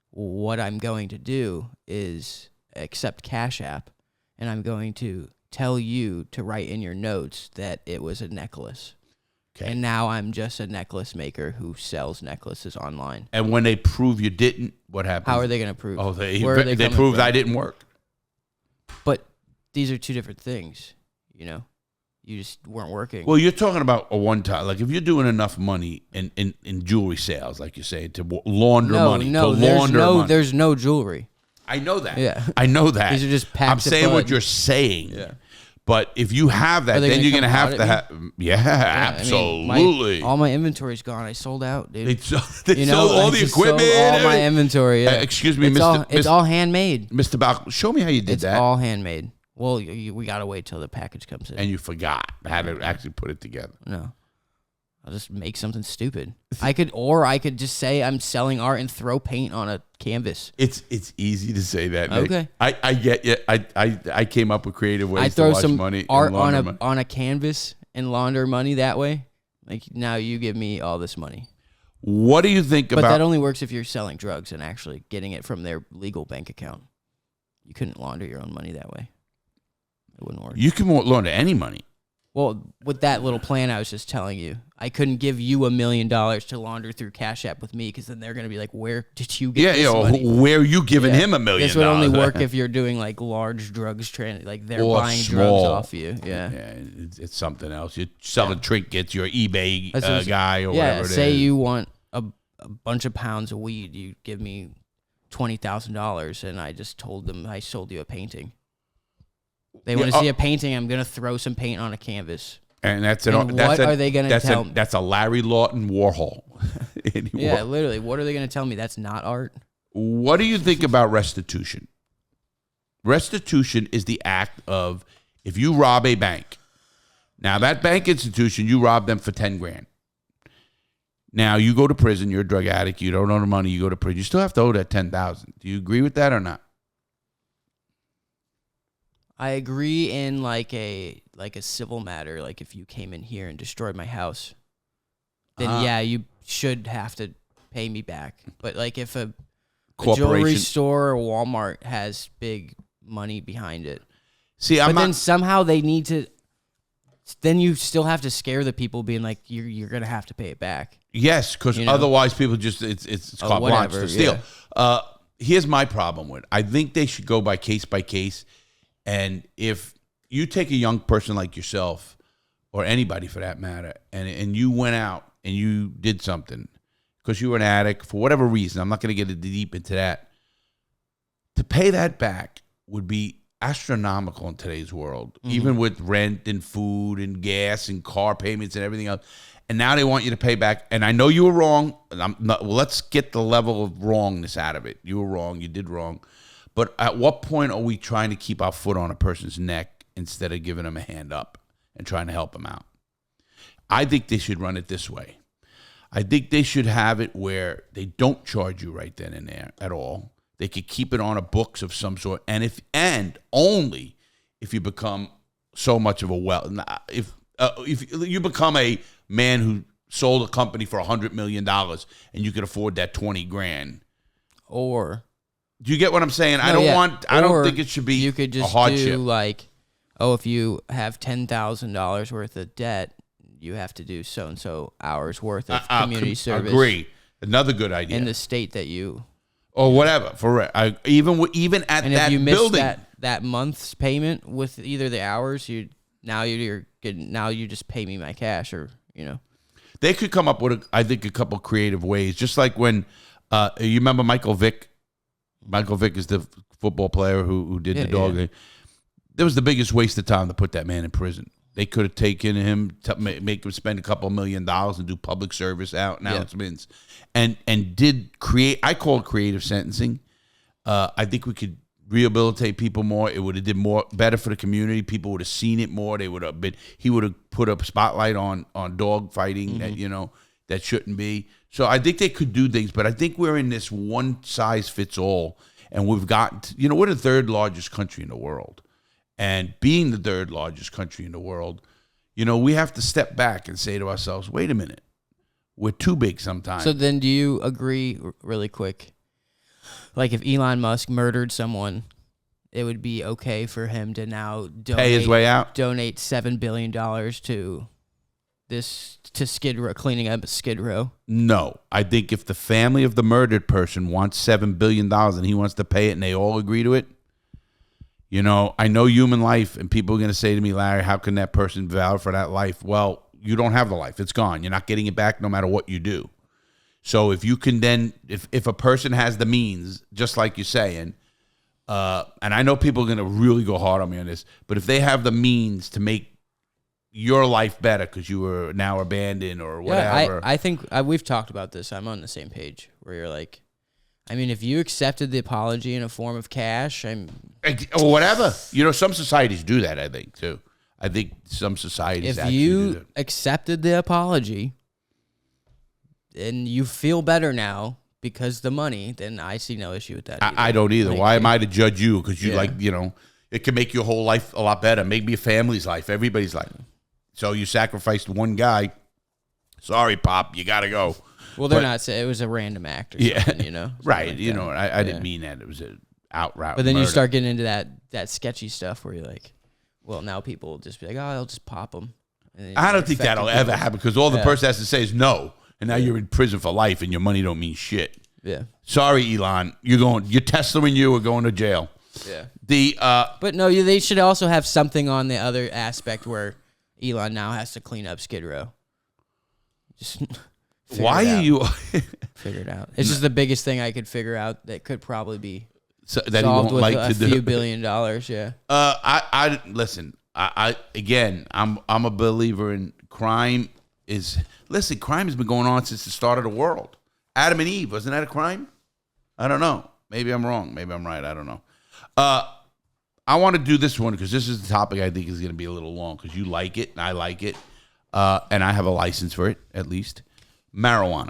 what I'm going to do is accept Cash App, and I'm going to tell you to write in your notes that it was a necklace. Okay. And now I'm just a necklace maker who sells necklaces online. And when they prove you didn't, what happens? How are they going to prove? Oh, they proved I didn't work. But these are two different things, you know? You just weren't working. Well, you're talking about a one-time. Like, if you're doing enough money in jewelry sales, like you say, to launder money. There's no jewelry. I know that. Yeah. I know that. These are just packs I'm saying of what you're saying. Yeah. But if you have that, then you're going to have to have... Yeah, absolutely. I mean, all my inventory's gone. I sold out, dude. They sold all the equipment. All my inventory, yeah. Excuse me, it's all handmade. Mr. Balk, show me how you did that. It's all handmade. Well, we got to wait till the package comes in. And you forgot how to actually put it together. No. I'll just make something stupid. I could just say I'm selling art and throw paint on a canvas. It's easy to say that, Nick. Okay. I get you. I came up with creative ways I throw to wash some money art and on a canvas and launder money that way. Like, now you give me all this money. What do you think about... But that only works if you're selling drugs and actually getting it from their legal bank account. You couldn't launder your own money that way. It wouldn't work. You can launder any money. Well, with that little plan I was just telling you, I couldn't give you $1 million to launder through Cash App with me, because then they're going to be like, where did you get this money? Where are you giving him $1 million? This would only work if you're doing like large drugs, like they're buying drugs off you. Yeah, it's something else. You're selling trinkets, you're eBay guy or whatever it is. Say you want a bunch of pounds of weed, you give me $20,000, and I just told them I sold you a painting. They want to see a painting. I'm going to throw some paint on a canvas. And what are they going to tell me? That's a Larry Lawton Warhol. Yeah, literally. What are they going to tell me? That's not art? What do you think about restitution? Restitution is the act of, if you rob a bank, now that bank institution, you rob them for 10 grand. Now you go to prison, you're a drug addict, you don't owe the money, you go to prison. You still have to owe that 10,000. Do you agree with that or not? I agree in like a civil matter. Like, if you came in here and destroyed my house, then you should have to pay me back. But like, if a jewelry store or Walmart has big money behind it, then somehow they need to. Then you still have to scare the people, being like, you're gonna have to pay it back. Yes, because otherwise people just it's carte blanche to steal. Yeah. Here's my problem with it. I think they should go by case. And if you take a young person like yourself, or anybody for that matter, and you went out and you did something because you were an addict for whatever reason, I'm not going to get deep into that, to pay that back would be astronomical in today's world, even with rent and food and gas and car payments and everything else. And now they want you to pay back. And I know you were wrong. Let's get the level of wrongness out of it. You were wrong. You did wrong. But at what point are we trying to keep our foot on a person's neck instead of giving them a hand up and trying to help them out? I think they should run it this way. I think they should have it where they don't charge you right then and there at all. They could keep it on a books of some sort, and only if you become so much of a if you become a man who sold a company for $100 million and you could afford that 20 grand, or Do you get what I'm saying? I don't think it should be you could just a hardship. do like, oh, if you have $10,000 worth of debt, you have to do so and so hours worth of community service. Agree. Another good idea. In the state that you, or whatever. For even at and that if you miss building, that month's payment with either the hours, you're getting, now you just pay me my cash, or they could come up with I think a couple creative ways. Just like when you remember Michael Vick. Michael Vick is the football player who did the dog thing. That was the biggest waste of time to put that man in prison. They could have taken him to make him spend a couple $1 million and do public service announcements, and did create. I call it creative sentencing. I think we could rehabilitate people more. It would have did better for the community. People would have seen it more. They would have been. He would have put a spotlight on dog fighting that that shouldn't be. So I think they could do things, but I think we're in this one size fits all, and we've got we're the third largest country in the world. And being the third largest country in the world, we have to step back and say to ourselves, wait a minute, we're too big sometimes. So then do you agree, really quick, like if Elon Musk murdered someone, it would be okay for him to now pay his way out? Donate $7 billion to Skid Row, cleaning up Skid Row? No. I think if the family of the murdered person wants $7 billion and he wants to pay it and they all agree to it, I know human life, and people are going to say to me, Larry, how can that person vouch for that life? Well, you don't have the life. It's gone. You're not getting it back no matter what you do. So if you can then, if a person has the means, just like you're saying, and I know people are going to really go hard on me on this, but if they have the means to make your life better because you were now abandoned or whatever. Yeah, I think we've talked about this. I'm on the same page where you're like, I mean, if you accepted the apology in a form of cash, or whatever. Some societies do that, I think, too. I think some societies if actually you do that. accepted the apology and you feel better now because the money, then I see no issue with that either. I don't either. Why am I to judge you? Because it can make your whole life a lot better. Maybe your family's life, everybody's life. So you sacrificed one guy. Sorry, Pop, you got to go. Well, they're not saying it was a random act or something, Right. Like I didn't mean that. It was an outright But then murder. you start getting into that sketchy stuff where you're like, well, now people will just be like, oh, I'll just pop them. I don't think that'll ever happen because all the person has to say is no. And now you're in prison for life and your money don't mean shit. Yeah. Sorry, Elon. Your Tesla and you are going to jail. Yeah. But no, they should also have something on the other aspect where Elon now has to clean up Skid Row. Just why are you figure it out? It's just the biggest thing I could figure out that could probably be that he solved won't with like a to do. few $1 billion. Yeah. I listen. I'm a believer in crime. Crime has been going on since the start of the world. Adam and Eve, wasn't that a crime? I don't know. Maybe I'm wrong. Maybe I'm right. I don't know. I want to do this one because this is the topic I think is going to be a little long because you like it and I like it, and I have a license for it at least. Marijuana.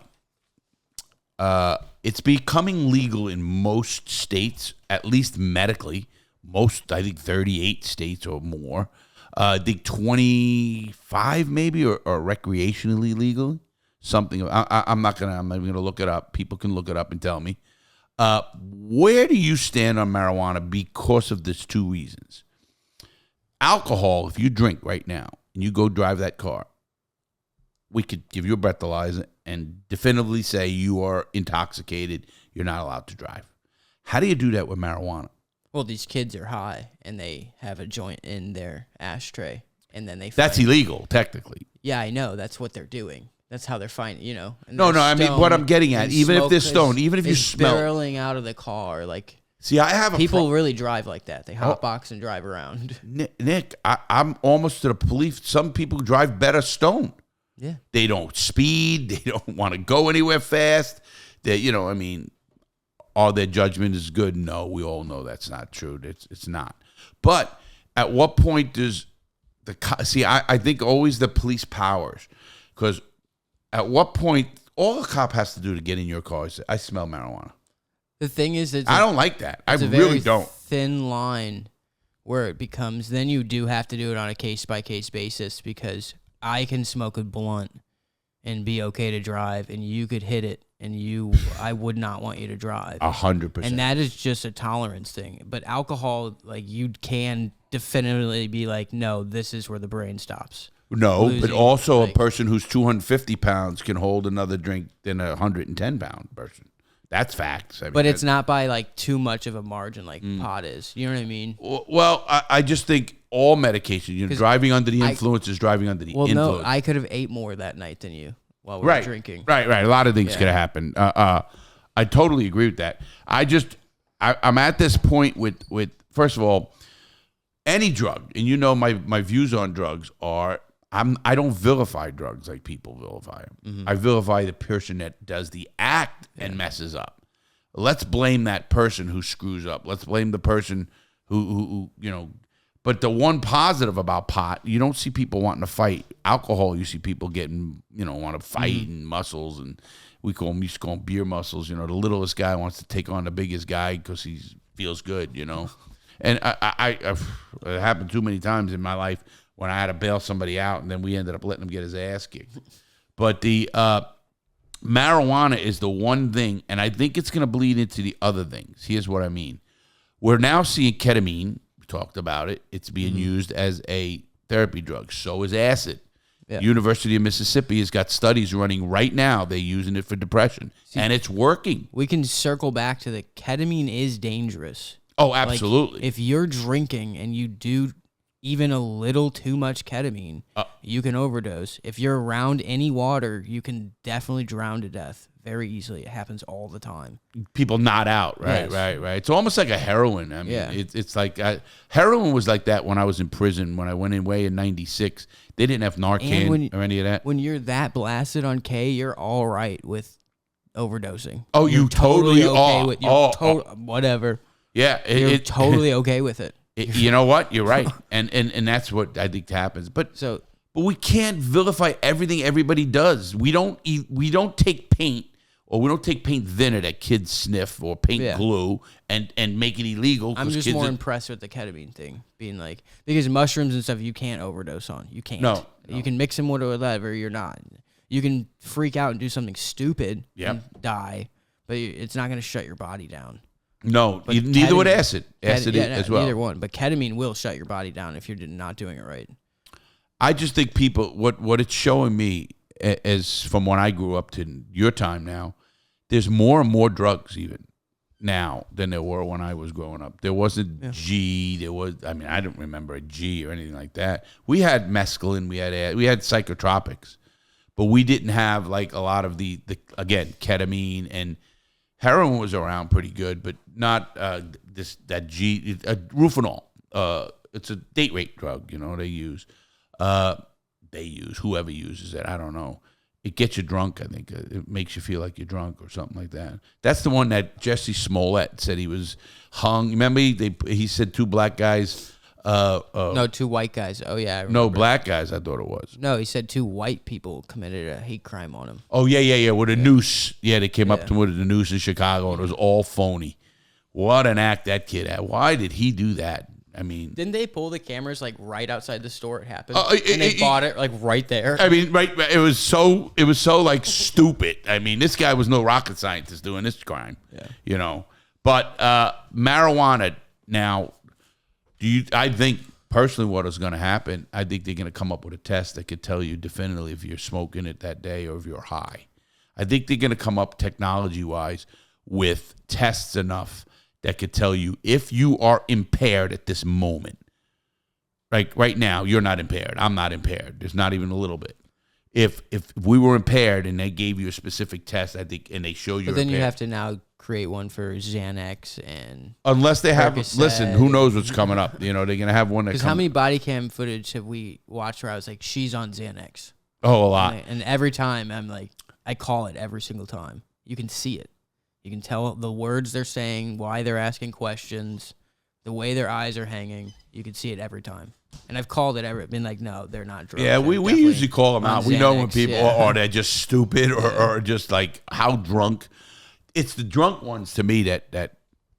It's becoming legal in most states, at least medically. Most, I think, 38 states or more. I think 25 maybe or recreationally legal. Something. I'm not even gonna look it up. People can look it up and tell me. Where do you stand on marijuana because of these two reasons? Alcohol, if you drink right now and you go drive that car, we could give you a breathalyzer and definitively say you are intoxicated. You're not allowed to drive. How do you do that with marijuana? Well, these kids are high and they have a joint in their ashtray, and then they. That's illegal, technically. Yeah, I know. That's what they're doing. That's how they're finding. And no. I mean, what I'm getting at, even if they're stoned, even if you smell barreling out of the car, like. See, I have people really drive like that. They hotbox and drive around. Nick, I'm almost to the belief some people drive better stoned. Yeah. They don't speed. They don't want to go anywhere fast. All their judgment is good. No, we all know that's not true. It's not. But at what point does I think always the police powers, because at what point all a cop has to do to get in your car is say, I smell marijuana. The thing is, I don't like that. I really don't. Thin line where it becomes, then you do have to do it on a case-by-case basis, because I can smoke a blunt and be okay to drive, and you could hit it and I would not want you to drive. 100%. And that is just a tolerance thing. But alcohol, like, you can definitively be like, no, this is where the brain stops. No, Losing, but also like, a person who's 250 pounds can hold another drink than a 110-pound person. That's facts. I mean, but it's not by like too much of a margin like pot is. You know what I mean? Well, I just think all medication, driving under the influence is driving under the influence. No, I could have ate more that night than you while we were drinking. Right. A lot of things could have happened. I totally agree with that. I'm at this point with first of all, any drug, and you know my views on drugs are, I don't vilify drugs like people vilify them. Mm-hmm. I vilify the person that does the act and messes up. Let's blame that person who screws up. Let's blame the person who But the one positive about pot, you don't see people wanting to fight. Alcohol, you see people getting, want to fight and muscles, and we used to call them beer muscles. The littlest guy wants to take on the biggest guy because he feels good. And it happened too many times in my life when I had to bail somebody out, and then we ended up letting him get his ass kicked. But the marijuana is the one thing, and I think it's going to bleed into the other things. Here's what I mean. We're now seeing ketamine. We talked about it. It's being used as a therapy drug. So is acid. Yeah. University of Mississippi has got studies running right now. They're using it for depression, and it's working. We can circle back to the ketamine is dangerous. Oh, absolutely. Like, if you're drinking and you do even a little too much ketamine, you can overdose. If you're around any water, you can definitely drown to death very easily. It happens all the time. People nod out, right, yes. right. It's almost like a heroin. I mean, it's like heroin was like that when I was in prison. When I went away in '96, they didn't have Narcan or any of that. When you're that blasted on K, you're all right with overdosing. Oh, you're totally okay with whatever. Yeah, you're totally okay with it. You know what? You're right, and that's what I think happens. But we can't vilify everything everybody does. We don't take paint, or we don't take paint thinner that kids sniff, or paint glue and make it illegal. I'm just more impressed with the ketamine thing, being like, because mushrooms and stuff you can't overdose on. You can't. No. You can mix them with whatever. You're not. You can freak out and do something stupid and die, but it's not going to shut your body down. No, neither would acid. Acid as well. Neither one. But ketamine will shut your body down if you're not doing it right. I just think people, what it's showing me, as from when I grew up to your time now, there's more and more drugs even now than there were when I was growing up. There wasn't G. I don't remember a G or anything like that. We had mescaline. We had psychotropics, but we didn't have like a lot of the again, ketamine, and heroin was around pretty good, but not Rufinol. It's a date rape drug, they use. Whoever uses it, I don't know. It gets you drunk, I think. It makes you feel like you're drunk or something like that. That's the one that Jesse Smollett said he was hung. Remember, he said two black guys. No, two white guys. Oh, yeah. No, black guys, I thought it was. No, he said two white people committed a hate crime on him. Oh, yeah, with a noose. Yeah, they came up to him with a noose in Chicago, and it was all phony. What an act that kid had. Why did he do that? I mean, didn't they pull the cameras like right outside the store? It happened, and they bought it like right there. I mean, right? It was so like stupid. I mean, this guy was no rocket scientist doing this crime. Yeah. But marijuana now. I think personally, what is going to happen? I think they're going to come up with a test that could tell you definitively if you're smoking it that day or if you're high. I think they're going to come up technology-wise with tests enough that could tell you if you are impaired at this moment. Like right now, you're not impaired. I'm not impaired. There's not even a little bit. If we were impaired and they gave you a specific test, I think, and they show you, but then you have to now create one for Xanax and unless they have. Listen, who knows what's coming up? They're gonna have one that. Because how many body cam footage have we watched where I was like, she's on Xanax? Oh, a lot. And every time I'm like, I call it every single time. You can see it. You can tell the words they're saying, why they're asking questions, the way their eyes are hanging. You can see it every time. And I've called it been like, no, they're not drunk. Yeah, we usually call them out. We know when people or they're just stupid or just like how drunk. It's the drunk ones to me that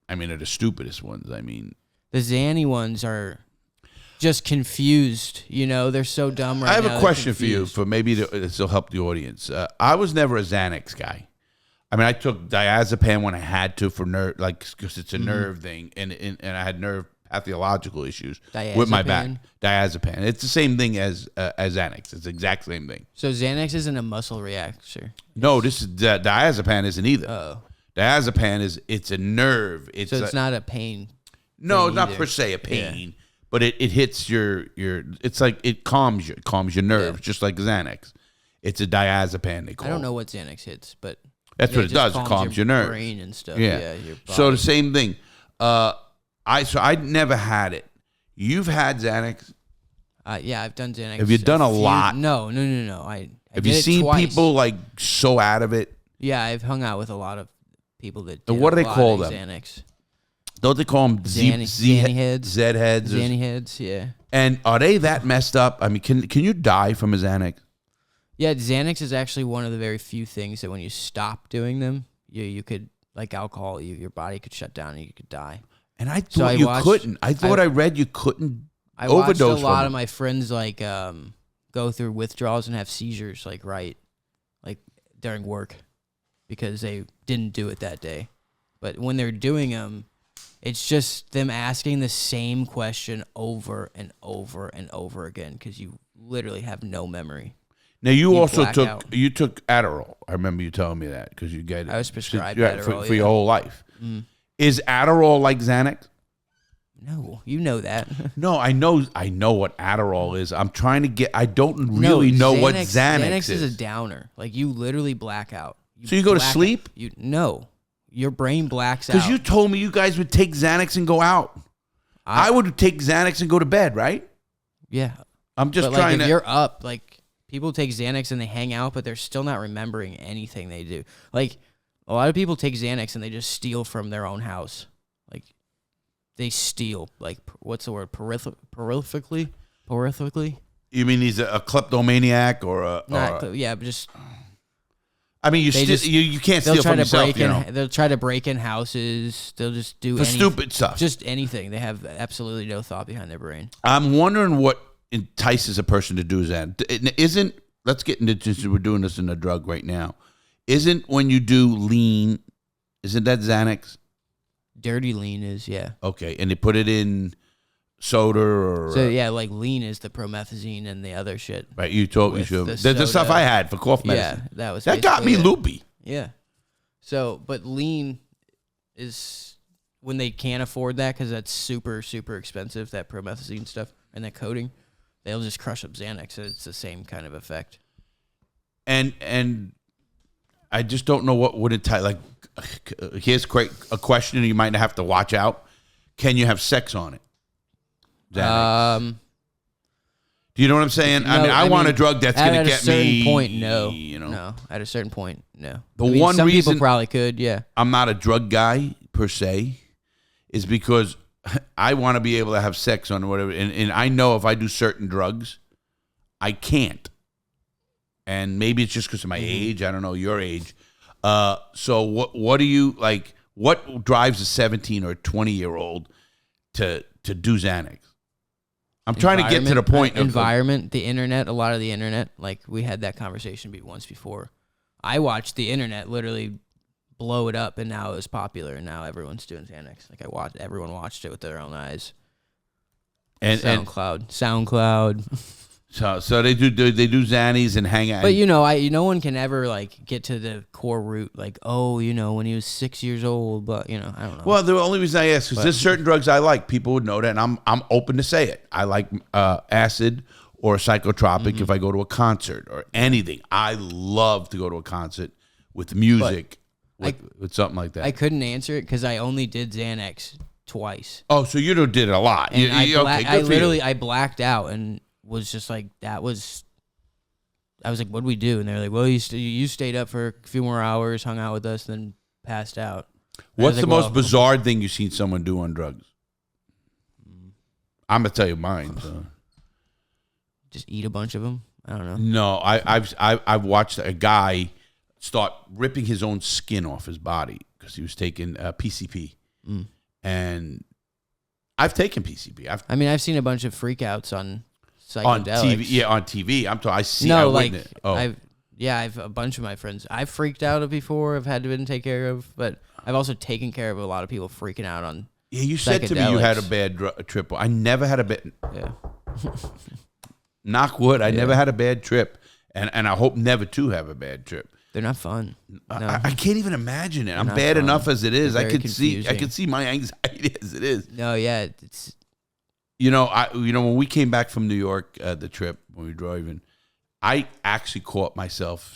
are the stupidest ones. I mean, the Xanny ones are just confused. They're so dumb right now. I have a question for you, for maybe this will help the audience. I was never a Xanax guy. I mean, I took diazepam when I had to for nerve, like because it's a nerve thing, and I had nerve pathological issues with my back. Diazepam. It's the same thing as Xanax. It's the exact same thing. So Xanax isn't a muscle relaxer. No, this is diazepam isn't either. Oh. Diazepam it's a nerve. It's not a pain. No, it's not per se a pain, but it hits your. It's like it calms your nerves, just like Xanax. It's a diazepam. They call. I don't know what Xanax hits, but that's what it does. It calms your nerves, brain and stuff. Yeah. Your body. So the same thing. I never had it. You've had Xanax. Yeah, I've done Xanax. Have you done a lot? No. Have you seen people like so out of it? Yeah, I've hung out with a lot of people that. Did what do they call them? Xanax. Don't they call them Zanny heads? Zed heads. Zanny heads, yeah. And are they that messed up? I mean, can you die from a Xanax? Yeah, Xanax is actually one of the very few things that when you stop doing them, you could, like alcohol, your body could shut down and you could die. And I thought couldn't. I thought I read you couldn't overdose. I watched a lot of my friends like go through withdrawals and have seizures like during work because they didn't do it that day. But when they're doing them, it's just them asking the same question over and over and over again because you literally have no memory. Now you also took Adderall. I remember you telling me that because you get it. I was prescribed Adderall for your whole life. Is Adderall like Xanax? No, you know that. No, I know what Adderall is. I'm trying to get. I don't really know what Xanax is. Xanax is a downer. Like you literally black out. So you go to sleep? No, your brain blacks out. Because you told me you guys would take Xanax and go out. I would take Xanax and go to bed, right? Yeah. I'm just trying to. If you're up, like people take Xanax and they hang out, but they're still not remembering anything they do. Like a lot of people take Xanax and they just steal from their own house. Like they steal. Like what's the word? Prolifically? You mean he's a kleptomaniac or a? Yeah, but just. I mean, you can't steal from yourself. They'll try to break in houses. They'll just do stupid stuff. Just anything. They have absolutely no thought behind their brain. I'm wondering what entices a person to do that. Let's get into this. We're doing this in a drug right now. Isn't when you do lean, isn't that Xanax? Dirty lean is, yeah. Okay, and they put it in soda or... So, yeah, like lean is the promethazine and the other shit. Right, you told me. The stuff I had for cough medicine. Yeah, that got me loopy. Yeah. So, but lean is when they can't afford that because that's super, super expensive, that promethazine stuff and that coating, they'll just crush up Xanax. So it's the same kind of effect. And I just don't know what would entice... Like, here's a question you might have to watch out. Can you have sex on it? Xanax. Do you know what I'm saying? No, I want a drug that's going to get me. At a certain point, no. No. At a certain point, no. Some people probably could, yeah. I'm not a drug guy per se, is because I want to be able to have sex on whatever, and I know if I do certain drugs, I can't. And maybe it's just because of my age. I don't know your age. So what do you like? What drives a 17 or 20-year-old to do Xanax? I'm trying to get to the point. Environment, the internet, a lot of the internet. Like we had that conversation once before. I watched the internet literally blow it up, and now it was popular, and now everyone's doing Xanax. Like everyone watched it with their own eyes. And SoundCloud. So they do Xannies and hang out. But no one can ever like get to the core root. Like when he was 6 years old. But I don't know. Well, the only reason I ask is there's certain drugs I like. People would know that, and I'm open to say it. I like acid or psychotropic if I go to a concert or anything. I love to go to a concert with music with something like that. I couldn't answer it because I only did Xanax twice. Oh, so you did it a lot. And I blacked out and was just like I was like, what do we do? And they're like, well, you stayed up for a few more hours, hung out with us, then passed out. And what's the most bizarre thing you've seen someone do on drugs? I'm gonna tell you mine. So. Just eat a bunch of them. I don't know. No, I've watched a guy start ripping his own skin off his body because he was taking PCP, and I've taken PCP. I've seen a bunch of freakouts on psychedelics. On TV. Yeah, on TV. I see. No, Yeah, I've a bunch of my friends. I've freaked out before. I've had to been take care of, but I've also taken care of a lot of people freaking out on. Yeah, you said to me you had a bad trip. I never had a bad. Yeah. Knock wood. I never had a bad trip, and I hope never to have a bad trip. They're not fun. No. I can't even imagine it. I'm not bad fun. enough as it is. They're I very could confusing. see my anxiety as it is. No, yeah, it's When we came back from New York, the trip when we drove in, I actually caught myself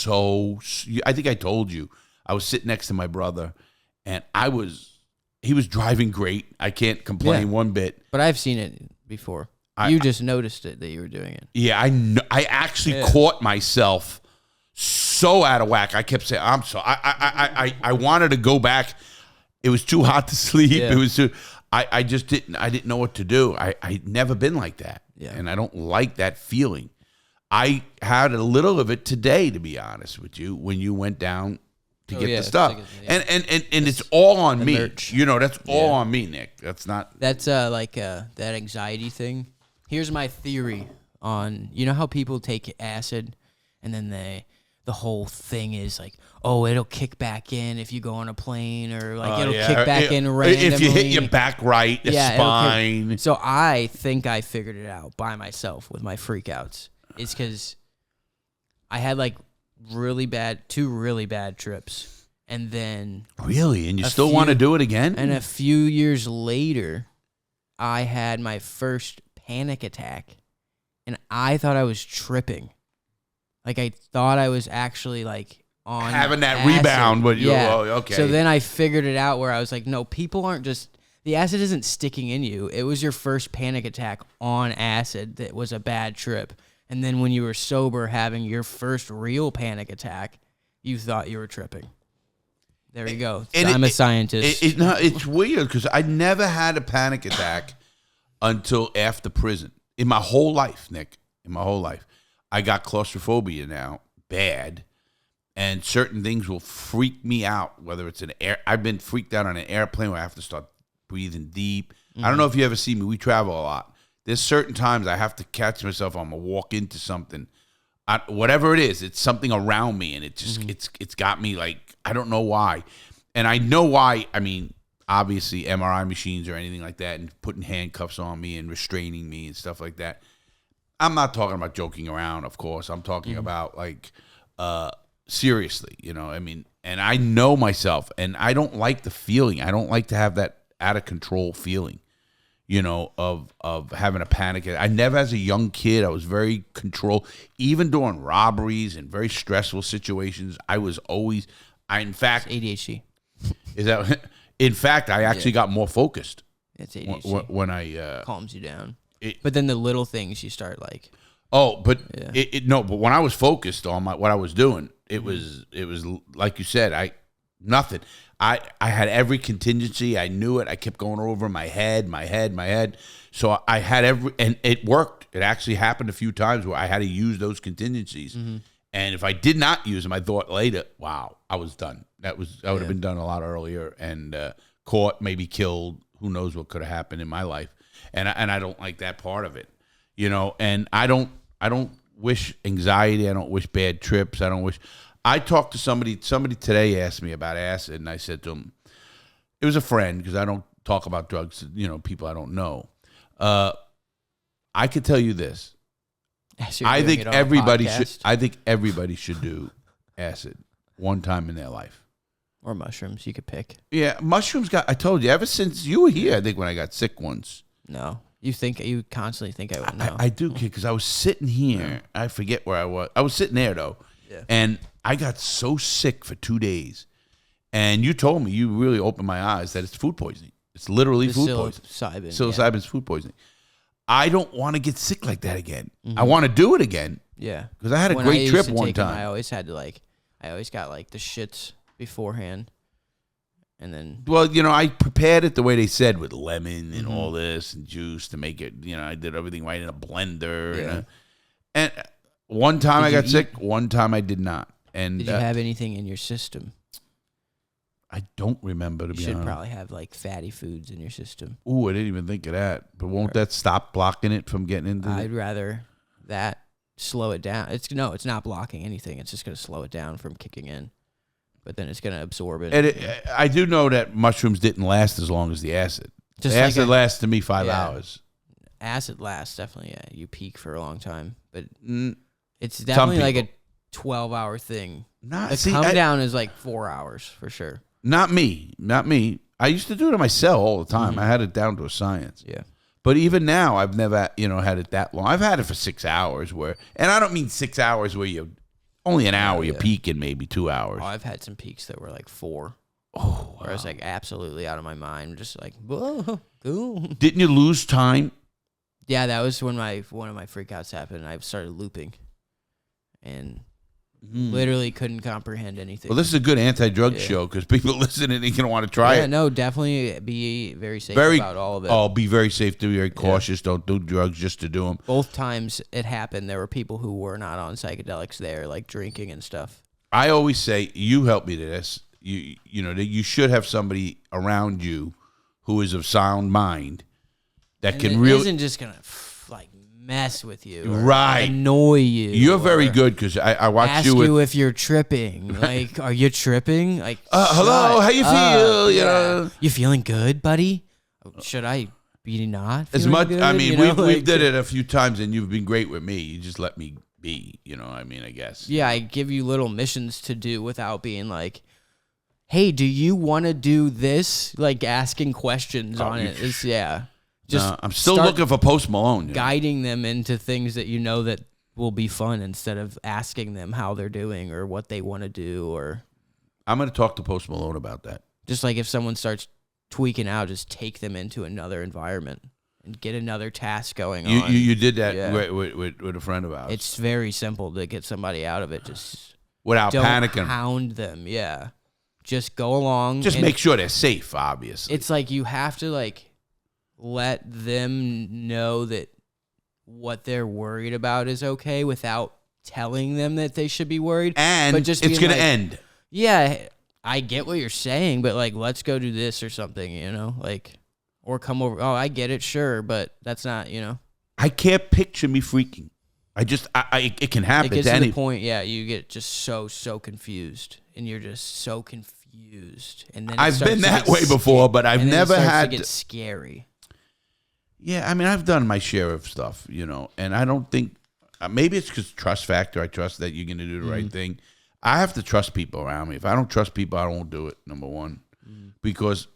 I think I told you, I was sitting next to my brother, and he was driving great. I can't complain one bit. But I've seen it before. You just noticed it that you were doing it. Yeah, I actually caught myself so out of whack. I kept saying, I'm sorry. I wanted to go back. It was too hot to sleep. Yeah. It was too. I just didn't know what to do. I'd never been like that. Yeah. And I don't like that feeling. I had a little of it today, to be honest with you, when you went down to get the stuff. And it's all on me. Merch. That's all on me, Nick. That's not. That's that anxiety thing. Here's my theory on, how people take acid and then the whole thing is like, oh, it'll kick back in if you go on a plane, or like it'll kick back in randomly. If you hit your back right, the spine. So I think I figured it out by myself with my freakouts. It's because I had like two really bad trips, and then really, and you still want to do it again? And a few years later, I had my first panic attack, and I thought I was tripping. Like I thought I was actually like on having that acid. rebound, but okay. So then I figured it out where I was like, no, people aren't just. The acid isn't sticking in you. It was your first panic attack on acid that was a bad trip. And then when you were sober having your first real panic attack, you thought you were tripping. There you go. I'm a scientist. It's weird because I never had a panic attack until after prison. In my whole life, Nick, I got claustrophobia now, bad. And certain things will freak me out, whether it's I've been freaked out on an airplane where I have to start breathing deep. Mm-hmm. I don't know if you ever see me. We travel a lot. There's certain times I have to catch myself. I'm gonna walk into something, whatever it is. It's something around me, and it just it's got me like I don't know why, and I know why. I mean, obviously MRI machines or anything like that, and putting handcuffs on me and restraining me and stuff like that. I'm not talking about joking around, of course. I'm talking about like seriously. I mean, and I know myself, and I don't like the feeling. I don't like to have that out of control feeling. Of having a panic. I never, as a young kid, I was very controlled. Even during robberies and very stressful situations, I was always. In fact, it's ADHD. Is that? In fact, I actually got more focused. It's ADHD. When I calms you down. But then the little things you start like. Oh, but but when I was focused on what I was doing, it was like you said, nothing. I had every contingency. I knew it. I kept going over my head. So I had and it worked. It actually happened a few times where I had to use those contingencies. Mm-hmm. And if I did not use them, I thought later, wow, I was done. I would have been done a lot earlier and caught, maybe killed. Who knows what could have happened in my life. And I don't like that part of it, and I don't wish anxiety. I don't wish bad trips. I talked to somebody today asked me about acid, and I said to him, it was a friend, because I don't talk about drugs to, people I don't know. I could tell you this. I think everybody should do acid one time in their life. Or mushrooms, you could pick. Yeah, mushrooms I told you, ever since you were here, I think when I got sick once. No. You constantly think I would know. I do, because I was sitting here. Yeah. I forget where I was. I was sitting there, though. Yeah. And I got so sick for 2 days. And you told me, you really opened my eyes, that it's food poisoning. It's literally food poisoning. Psilocybin's food poisoning. I don't want to get sick like that again. Mm-hmm. I want to do it again. Yeah. Because I had a great trip one time. I always had to I always got the shits beforehand. And then, well, I prepared it the way they said, with lemon and all this and juice to make it. I did everything right in a blender. Yeah. And one time I got sick. One time I did not. And did you have anything in your system? I don't remember, to be honest. You should probably have fatty foods in your system. Ooh, I didn't even think of that. But won't that stop blocking it from getting into? I'd rather that slow it down. It's not blocking anything. It's just going to slow it down from kicking in. But then it's going to absorb it. And I do know that mushrooms didn't last as long as the acid. The acid lasts to me 5 hours. Acid lasts, definitely, yeah. You peak for a long time. But it's definitely like a 12-hour thing. The come down is like 4 hours for sure. Not me. I used to do it on my cell all the time. I had it down to a science. Yeah. But even now, I've never, had it that long. I've had it for 6 hours and I don't mean 6 hours where you only an hour, you're peaking, maybe 2 hours. Oh, I've had some peaks that were like 4. Oh, wow. Where I was like absolutely out of my mind, just like, whoa, cool. Didn't you lose time? Yeah, that was when one of my freakouts happened. I started looping, and literally couldn't comprehend anything. Well, this is a good anti-drug show because people listening are going to want to try it. Yeah, no, definitely be very safe about all of it. Oh, be very safe. Be very cautious. Don't do drugs just to do them. Both times it happened, there were people who were not on psychedelics there, like drinking and stuff. I always say, you help me to this. You should have somebody around you who is of sound mind that can really isn't just gonna like mess with you, right? Annoy you. You're very good because I watch ask you if you're tripping. Like, are you tripping? Like, hello, how you feel? You feeling good, buddy? Should I be not? As much. Good? I mean, we've did it a few times, and you've been great with me. You just let me be. I guess. Yeah, I give you little missions to do without being like, hey, do you want to do this? Like asking questions on it. It's, just I'm still looking for Post Malone. Guiding them into things that that will be fun instead of asking them how they're doing or what they want to do. Or I'm going to talk to Post Malone about that. Just like if someone starts tweaking out, just take them into another environment and get another task going on. You did that with a friend of ours. It's very simple to get somebody out of it. Just without panicking. Don't hound them. Yeah. Just go along. Just make sure they're safe, obviously. It's like you have to let them know that what they're worried about is okay without telling them that they should be worried. And but just it's going to end. Yeah, I get what you're saying, but let's go do this or something, or come over. Oh, I get it, sure, but that's not, I can't picture me freaking. It can happen. It gets to the point, you get just so confused, and you're just so confused. And then I've been that way before, but I've never had to get scary. Yeah, I mean, I've done my share of stuff, and I don't think maybe it's because trust factor. I trust that you're going to do the right thing. I have to trust people around me. If I don't trust people, I won't do it. Number one, because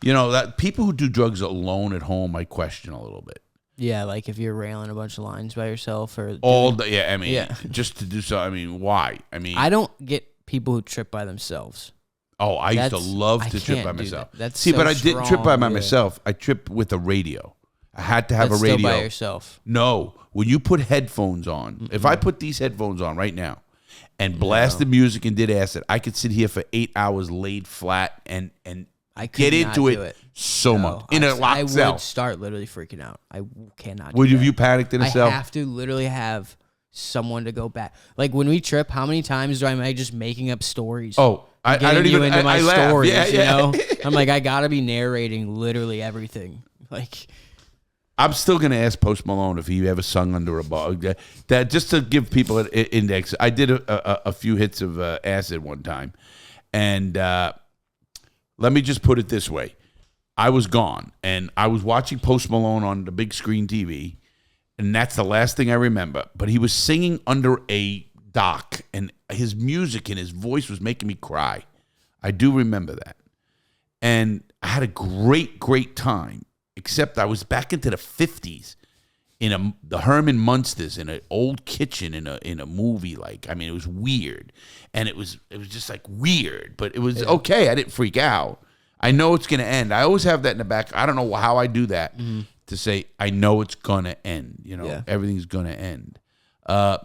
that people who do drugs alone at home, I question a little bit. Yeah, like if you're railing a bunch of lines by yourself or just to do so. I mean, why? I mean, I don't get people who trip by themselves. Oh, I used to love to trip by myself. That's but I didn't trip by myself. I tripped with a radio. I had to have a radio. Still by yourself. No, when you put headphones on, if I put these headphones on right now and blasted music and did acid, I could sit here for 8 hours laid flat and I could get into not do it so much in a locked cell. I would start literally freaking out. I cannot. Would you panicked in a cell? I have to literally have someone to go back. Like when we trip, how many times am I just making up stories? Oh, I don't even into my stories. Yeah. I'm like, I gotta be narrating literally everything. Like, I'm still gonna ask Post Malone if he ever sung under a bar. That just to give people an index. I did a few hits of acid one time, and let me just put it this way: I was gone, and I was watching Post Malone on the big screen TV, and that's the last thing I remember. But he was singing under a dock, and his music and his voice was making me cry. I do remember that, and I had a great time. Except I was back into the 50s in the Herman Munsters in an old kitchen in a movie. It was weird, and it was just weird, but it was okay. I didn't freak out. I know it's gonna end. I always have that in the back. I don't know how I do that to say I know it's gonna end. Everything's gonna end,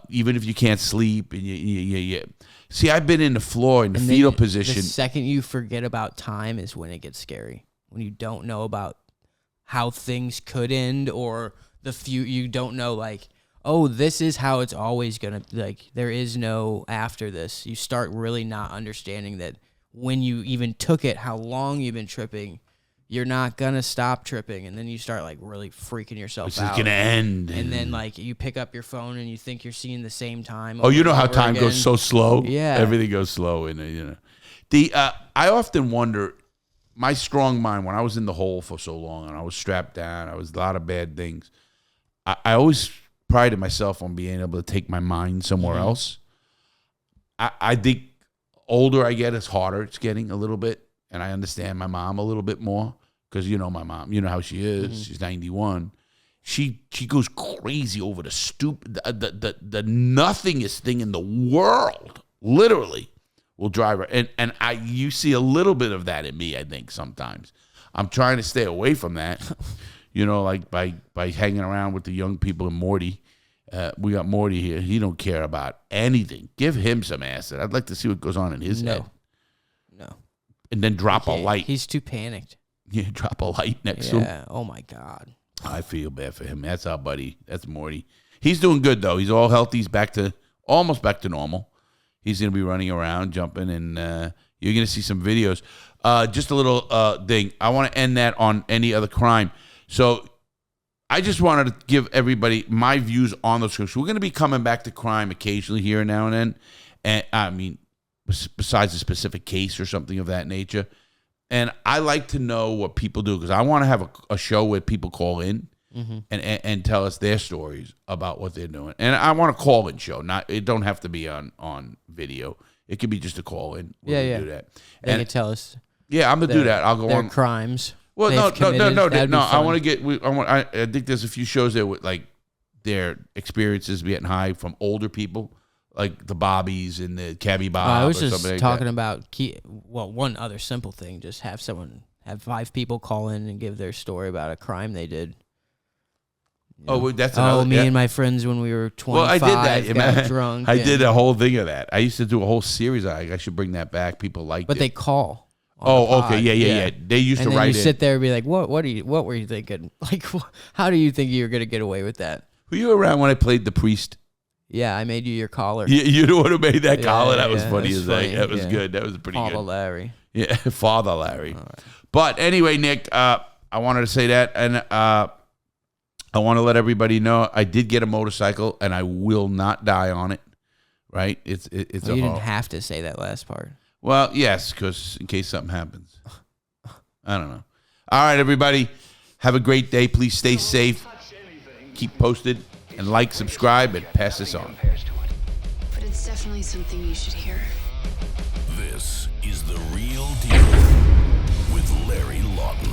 even if you can't sleep and you. See, I've been in the floor in the fetal position. The second you forget about time is when it gets scary. When you don't know about how things could end or you don't know this is how it's always gonna there is no after this. You start really not understanding that when you even took it, how long you've been tripping, you're not gonna stop tripping, and then you start like really freaking yourself This out. is gonna end. And then like you pick up your phone and you think you're seeing the same time. Oh, you know over how and time over goes again. so slow. Yeah. Everything goes slow, and you know. I often wonder. My strong mind, when I was in the hole for so long and I was strapped down, I was a lot of bad things. I always prided myself on being able to take my mind somewhere else. I think older I get, it's harder. It's getting a little bit, and I understand my mom a little bit more because you know my mom. You know how she is. She's 91. She goes crazy over the the nothingest thing in the world. Literally. Will drive her, and you see a little bit of that in me. I think sometimes I'm trying to stay away from that, you know, like by hanging around with the young people and Morty. We got Morty here. He don't care about anything. Give him some acid. I'd like to see what goes on in his head. No. And then drop a light. He's too panicked. Yeah, drop a light next to him. Yeah. Oh my God. I feel bad for him. That's our buddy. That's Morty. He's doing good though. He's all healthy. He's almost back to normal. He's going to be running around, jumping, and you're going to see some videos. Just a little thing. I want to end that on any other crime. So I just wanted to give everybody my views on those crimes. We're going to be coming back to crime occasionally here and now and then. And I mean, besides a specific case or something of that nature. And I like to know what people do because I want to have a show where people call in. And tell us their stories about what they're doing. And I want a call-in show. It don't have to be on video. It could be just a call-in. Yeah. Do that. They can tell us. Yeah, I'm gonna do that. I'll go their on crimes. Well, they've no. committed. That'd be I fun. want to get. I think there's a few shows there with like their experiences getting high from older people, like the Bobbies and the Cabby Bob. I was or just something like talking that. about one other simple thing. Just have 5 people call in and give their story about a crime they did. Oh, well, that's another. me and my friends when we were 25 Well, I did that. got drunk. I did a whole thing of that. I used to do a whole series. I should bring that back. People liked it. But they call. on Oh, the okay, pod. yeah. They used And to then write you in. sit there and be like, what were you thinking? Like, how do you think you were going to get away with that? Were you around when I played the priest? Yeah, I made you your collar. You know what who made that collar? That was yeah, funny that's as heck. funny, That was yeah. good. That was pretty Father good. Larry. Yeah, Father Larry. But anyway, Nick, I wanted to say that, and I want to let everybody know I did get a motorcycle, and I will not die on it. Right? It's Well, you didn't have to say that last part. Well, yes, because in case something happens. I don't know. All right, everybody. Have a great day. Please stay safe. Keep posted and like, subscribe, and pass this on. But it's definitely something you should hear. This is The Real Deal with Larry Lawton.